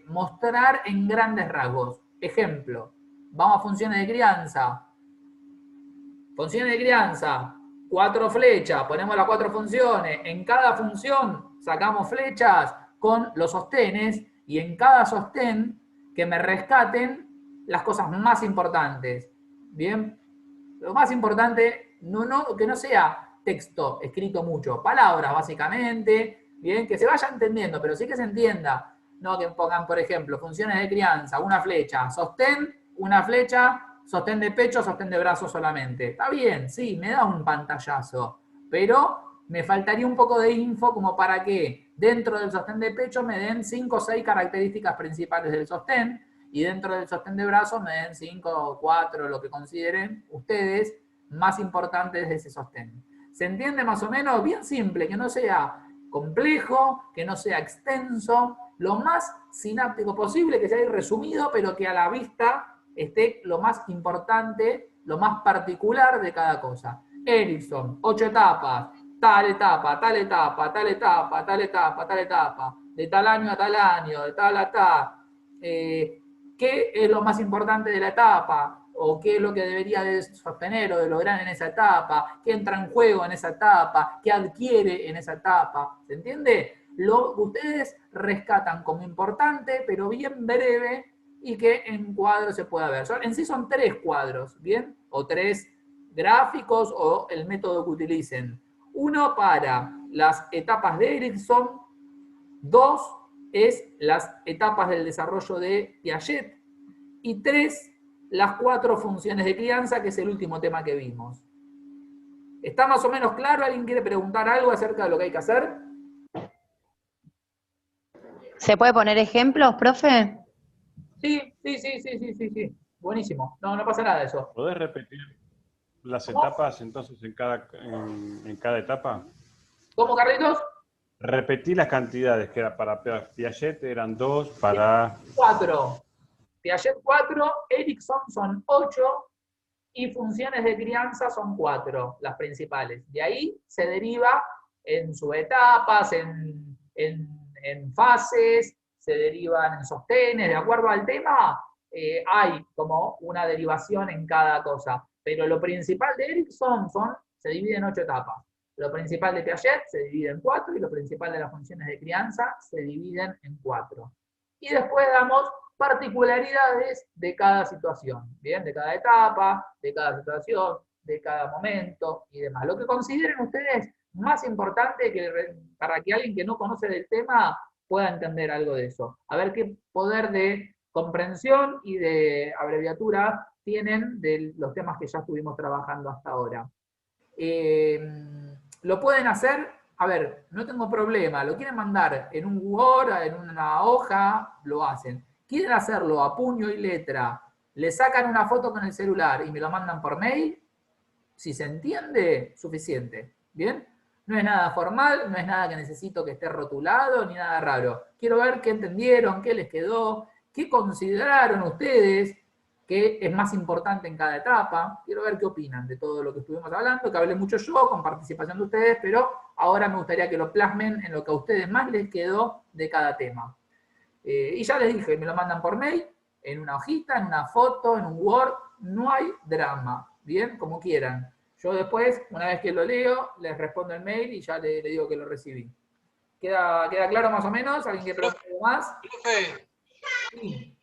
mostrar en grandes rasgos. Ejemplo, vamos a funciones de crianza. Funciones de crianza, 4 flechas, ponemos las 4 funciones. En cada función sacamos flechas con los sostenes y en cada sostén que me rescaten las cosas más importantes. Bien, lo más importante, que no sea texto escrito mucho, palabras básicamente, bien, que se vaya entendiendo, pero sí que se entienda. No que pongan, por ejemplo, funciones de crianza, una flecha, sostén, una flecha, sostén de pecho, sostén de brazo solamente. Está bien, sí, me da un pantallazo, pero me faltaría un poco de info como para que dentro del sostén de pecho me den 5 o 6 características principales del sostén y dentro del sostén de brazo me den 5 o 4, lo que consideren ustedes más importantes de ese sostén. ¿Se entiende más o menos? Bien simple, que no sea complejo, que no sea extenso, lo más sináptico posible, que sea resumido, pero que a la vista esté lo más importante, lo más particular de cada cosa. Erikson, 8 etapas, tal etapa, tal etapa, tal etapa, tal etapa, tal etapa, de tal año a tal año, de tal a tal. ¿Qué es lo más importante de la etapa? ¿O qué es lo que debería de sostener o de lograr en esa etapa? ¿Qué entra en juego en esa etapa? ¿Qué adquiere en esa etapa? ¿Se entiende? Lo que ustedes rescatan como importante, pero bien breve, y que en cuadros se pueda ver. En sí son 3 cuadros, ¿bien? O 3 gráficos o el método que utilicen. Uno para las etapas de Erikson, 2 es las etapas del desarrollo de Piaget y 3 las 4 funciones de crianza, que es el último tema que vimos. ¿Está más o menos claro? ¿Alguien quiere preguntar algo acerca de lo que hay que hacer? ¿Se puede poner ejemplos, profe? Sí. Buenísimo. No pasa nada de eso. ¿Podés repetir las etapas entonces en cada etapa? ¿Cómo, Carlitos? Repetí las cantidades, que era para Piaget eran 2, para... 4. Piaget 4, Erikson son 8 y funciones de crianza son 4, las principales. De ahí se deriva en subetapas, en fases, se derivan en sostenes, de acuerdo al tema, hay como una derivación en cada cosa. Pero lo principal de Erikson se divide en 8 etapas. Lo principal de Piaget se divide en 4 y lo principal de las funciones de crianza se dividen en 4. Y después damos particularidades de cada situación, ¿bien? De cada etapa, de cada situación, de cada momento y demás. Lo que consideren ustedes más importante para que alguien que no conoce del tema pueda entender algo de eso. A ver qué poder de comprensión y de abreviatura tienen de los temas que ya estuvimos trabajando hasta ahora. Lo pueden hacer, a ver, no tengo problema, lo quieren mandar en un Word, en una hoja, lo hacen. Quieren hacerlo a puño y letra, le sacan una foto con el celular y me lo mandan por mail, si se entiende, suficiente, ¿bien? No es nada formal, no es nada que necesito que esté rotulado, ni nada raro. Quiero ver qué entendieron, qué les quedó, qué consideraron ustedes que es más importante en cada etapa. Quiero ver qué opinan de todo lo que estuvimos hablando, que hablé mucho yo, con participación de ustedes, pero ahora me gustaría que lo plasmen en lo que a ustedes más les quedó de cada tema. Y ya les dije, me lo mandan por mail, en una hojita, en una foto, en un Word, no hay drama, ¿bien? Como quieran. Yo después, una vez que lo leo, les respondo el mail y ya le digo que lo recibí. ¿Queda claro más o menos? ¿Alguien que pregunte algo más? Profe, Sí.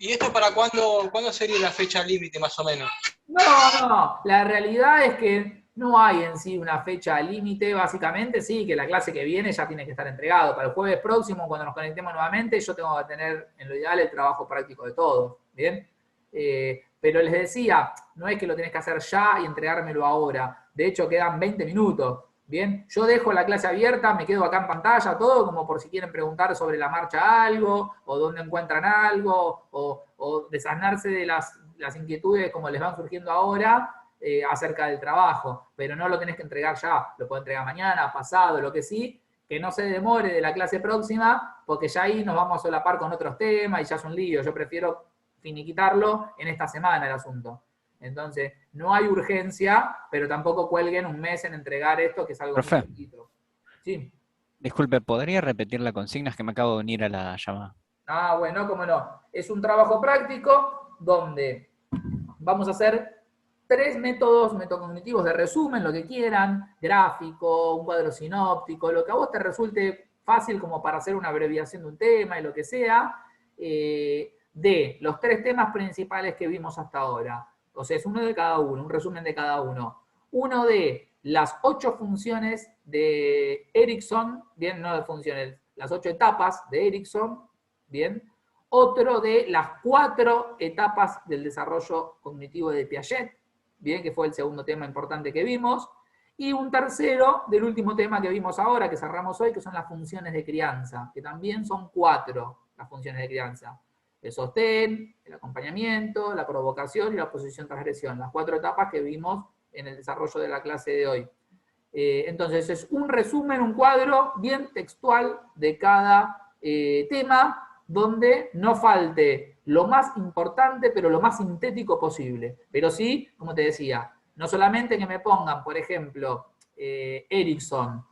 ¿y esto para cuándo sería la fecha límite más o menos? No, la realidad es que no hay en sí una fecha límite, básicamente sí, que la clase que viene ya tiene que estar entregado. Para el jueves próximo, cuando nos conectemos nuevamente, yo tengo que tener, en lo ideal, el trabajo práctico de todos, ¿bien? Pero les decía, no es que lo tenés que hacer ya y entregármelo ahora. De hecho, quedan 20 minutos, ¿bien? Yo dejo la clase abierta, me quedo acá en pantalla, todo, como por si quieren preguntar sobre la marcha algo, o dónde encuentran algo, o desasnarse de las inquietudes como les van surgiendo ahora acerca del trabajo. Pero no lo tenés que entregar ya, lo puedo entregar mañana, pasado, lo que sí, que no se demore de la clase próxima, porque ya ahí nos vamos a solapar con otros temas y ya es un lío. Yo prefiero finiquitarlo en esta semana el asunto. Entonces, no hay urgencia, pero tampoco cuelguen un mes en entregar esto, que es algo Profe. muy poquito. Sí. Disculpe, ¿podría repetir la consigna? Es que me acabo de unir a la llamada. Ah, bueno, cómo no. Es un trabajo práctico donde vamos a hacer 3 métodos metacognitivos de resumen, lo que quieran, gráfico, un cuadro sinóptico, lo que a vos te resulte fácil como para hacer una abreviación de un tema y lo que sea, de los 3 temas principales que vimos hasta ahora. O sea, es uno de cada uno, un resumen de cada uno. Uno de las 8 funciones de Erikson, bien, no de funciones, las 8 etapas de Erikson, bien. Otro de las 4 etapas del desarrollo cognitivo de Piaget, bien, que fue el segundo tema importante que vimos. Y un tercero del último tema que vimos ahora, que cerramos hoy, que son las funciones de crianza, que también son 4 las funciones de crianza. El sostén, el acompañamiento, la provocación y la oposición transgresión, las 4 etapas que vimos en el desarrollo de la clase de hoy. Entonces es un resumen, un cuadro bien textual de cada tema, donde no falte lo más importante, pero lo más sintético posible. Pero sí, como te decía, no solamente que me pongan, por ejemplo, Erikson,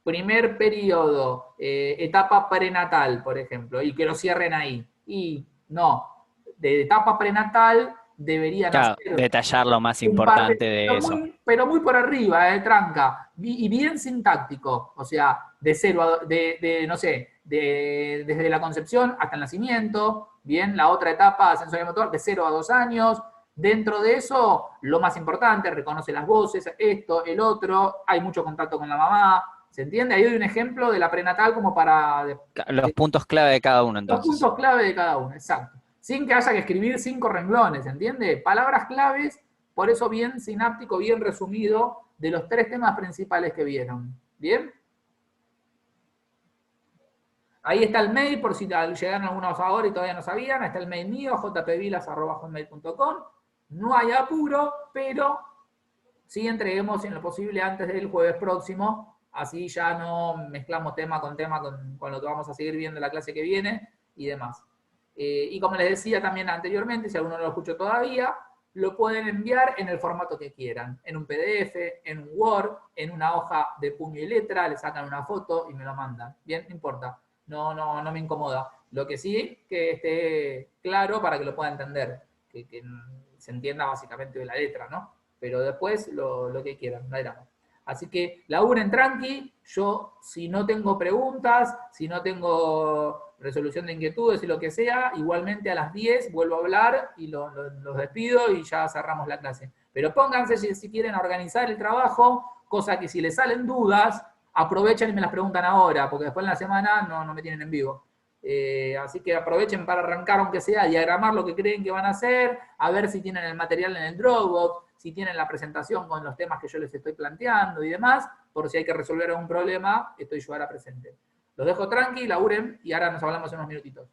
primer periodo, etapa prenatal, por ejemplo, y que lo cierren ahí. Y no, de etapa prenatal deberían Claro, hacer detallar lo más un par importante de pero eso. pero muy por arriba, tranca, y bien sintáctico, o sea, de cero a, no sé, desde la concepción hasta el nacimiento, bien, la otra etapa sensorio-motor de 0 a 2 años. Dentro de eso, lo más importante, reconoce las voces, esto, el otro, hay mucho contacto con la mamá, ¿se entiende? Ahí doy un ejemplo de la prenatal como para... Los puntos clave de cada uno, Los entonces. puntos clave de cada uno, exacto. sin que haya que escribir 5 renglones, ¿entiende? Palabras claves, por eso bien sináptico, bien resumido, de los 3 temas principales que vieron. ¿Bien? Ahí está el mail, por si llegaron algunos ahora y todavía no sabían. Está el mail mío, jpvilas@hotmail.com. No hay apuro, pero sí entreguemos en lo posible antes del jueves próximo. Así ya no mezclamos tema con lo que vamos a seguir viendo en la clase que viene y demás. Y como les decía también anteriormente, si alguno no lo escuchó todavía, lo pueden enviar en el formato que quieran. En un PDF, en un Word, en una hoja de puño y letra, le sacan una foto y me lo mandan. Bien, no importa. No me incomoda. Lo que sí, que esté claro para que lo pueda entender. Que se entienda básicamente de la letra, ¿no? Pero después lo que quieran, no hay drama. Así que laburen tranqui. Yo, si no tengo preguntas, si no tengo resolución de inquietudes y lo que sea, igualmente a las 10 vuelvo a hablar y los despido y ya cerramos la clase. Pero pónganse si quieren organizar el trabajo, cosa que si les salen dudas, aprovechen y me las preguntan ahora, porque después en la semana no me tienen en vivo. Así que aprovechen para arrancar, aunque sea, diagramar lo que creen que van a hacer, a ver si tienen el material en el Dropbox, si tienen la presentación con los temas que yo les estoy planteando y demás, por si hay que resolver algún problema, estoy yo ahora presente. Los dejo tranqui, laburen y ahora nos hablamos en unos minutitos.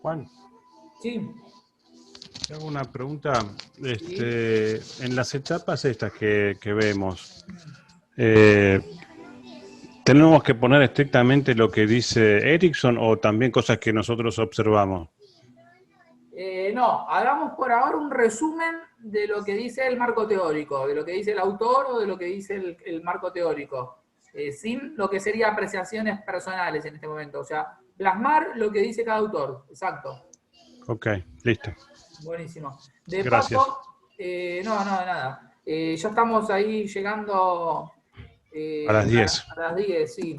Juan, Sí. te hago una pregunta. En las etapas estas que vemos, ¿tenemos que poner estrictamente lo que dice Erickson o también cosas que nosotros observamos? No, hagamos por ahora un resumen de lo que dice el marco teórico, de lo que dice el autor o de lo que dice el marco teórico, sin lo que sería apreciaciones personales en este momento. O sea, plasmar lo que dice cada autor. Exacto. Ok, listo. Buenísimo. De Gracias. paso, no, nada. Ya estamos ahí llegando A las 10. a las 10, sí.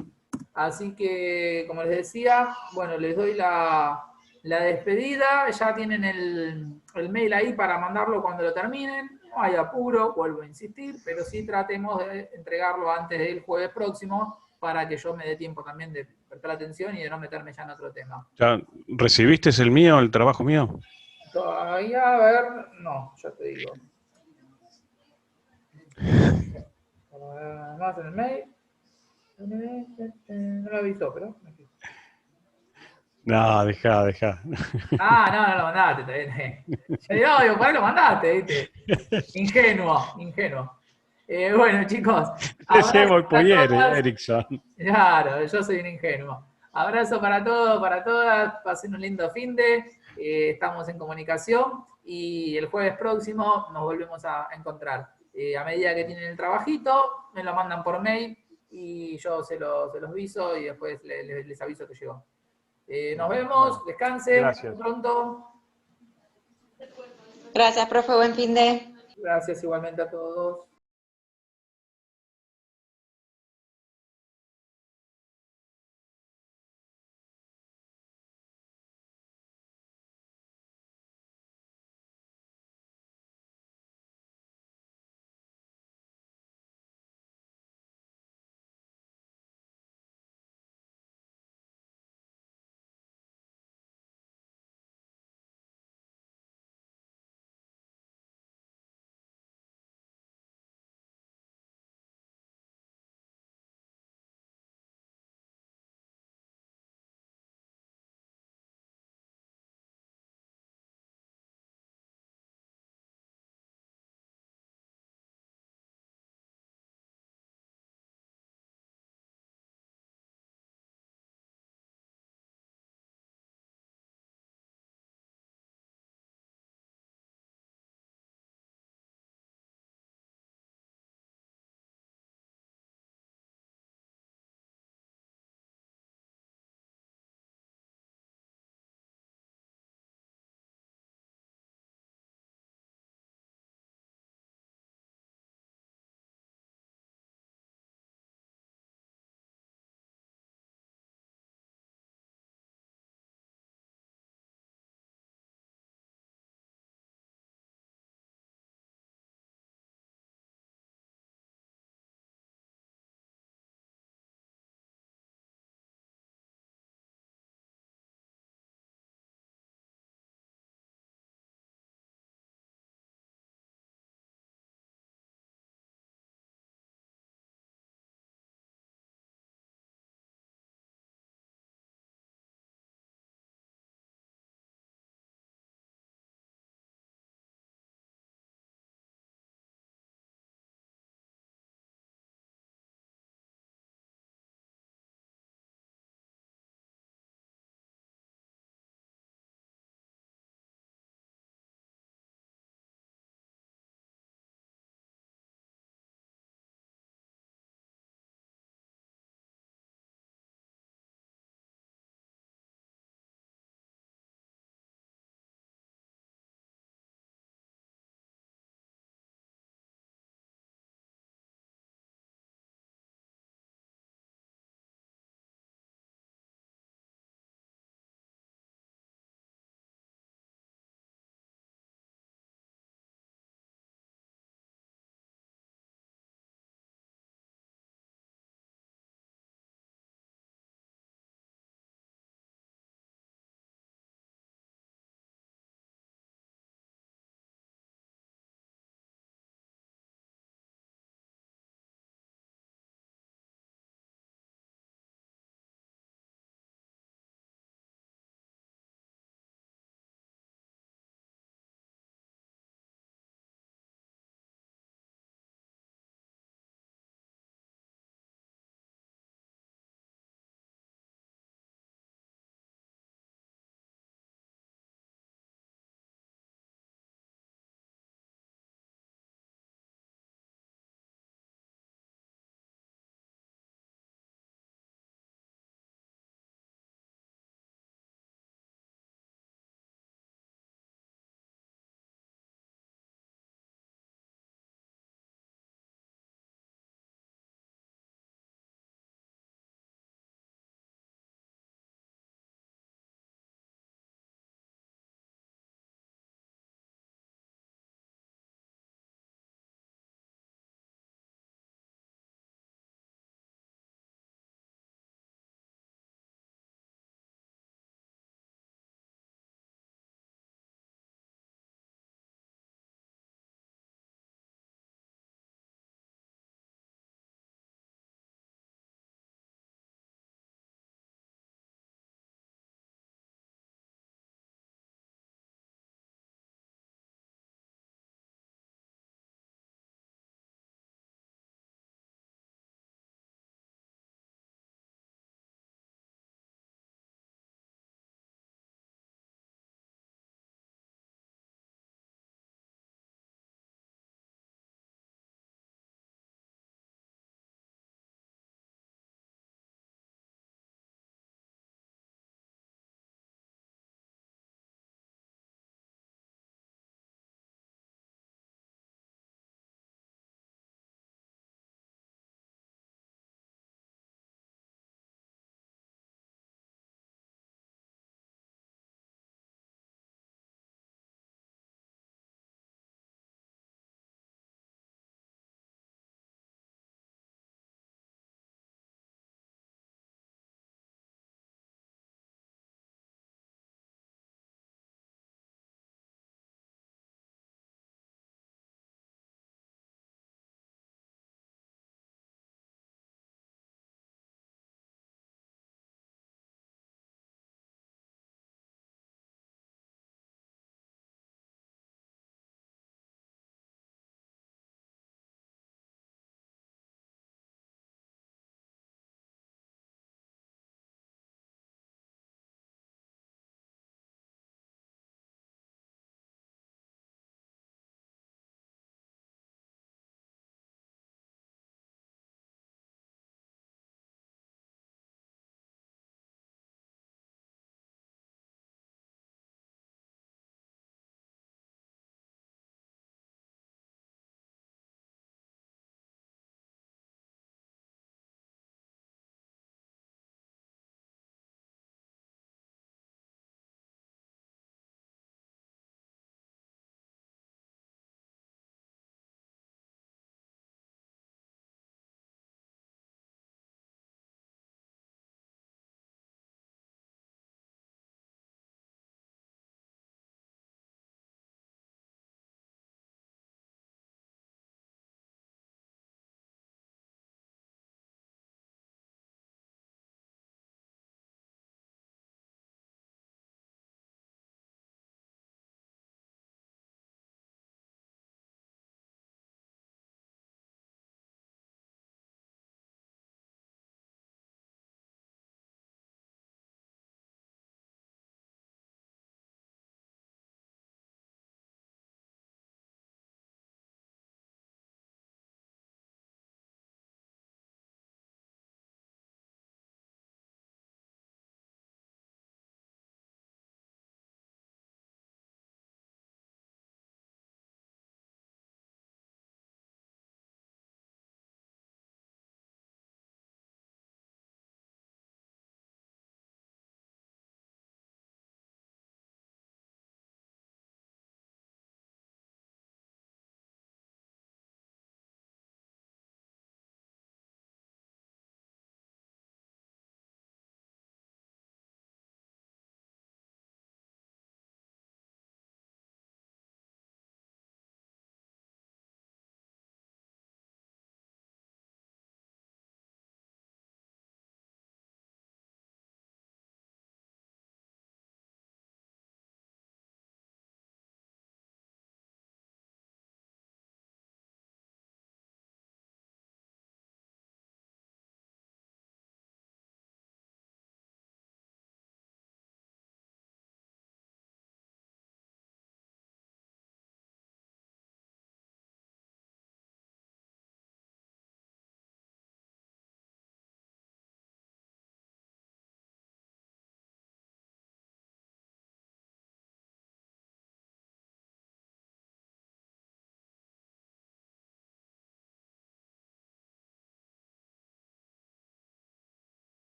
Así que, como les decía, bueno, les doy la despedida. Ya tienen el mail ahí para mandarlo cuando lo terminen. No hay apuro, vuelvo a insistir, pero sí tratemos de entregarlo antes del jueves próximo para que yo me dé tiempo también de prestar atención y de no meterme ya en otro tema. ¿Ya recibiste el mío, el trabajo mío? Todavía, a ver, no, ya te digo. Más en el mail. No lo avisó, pero. No, deja. Ah, no lo mandaste, está bien. Yo digo, por ahí lo mandaste, ¿viste? Ingenuo. Bueno, chicos. Dejemos el Abrazo para poller, todas. Erickson. Claro, yo soy un ingenuo. Abrazo para todos, para todas. Pasen un lindo finde. Estamos en comunicación y el jueves próximo nos volvemos a encontrar. A medida que tienen el trabajito, me lo mandan por mail y yo se los aviso y después les aviso que llegó. Nos vemos, descansen, Gracias. hasta pronto. Gracias, profe, buen fin de. Gracias igualmente a todos.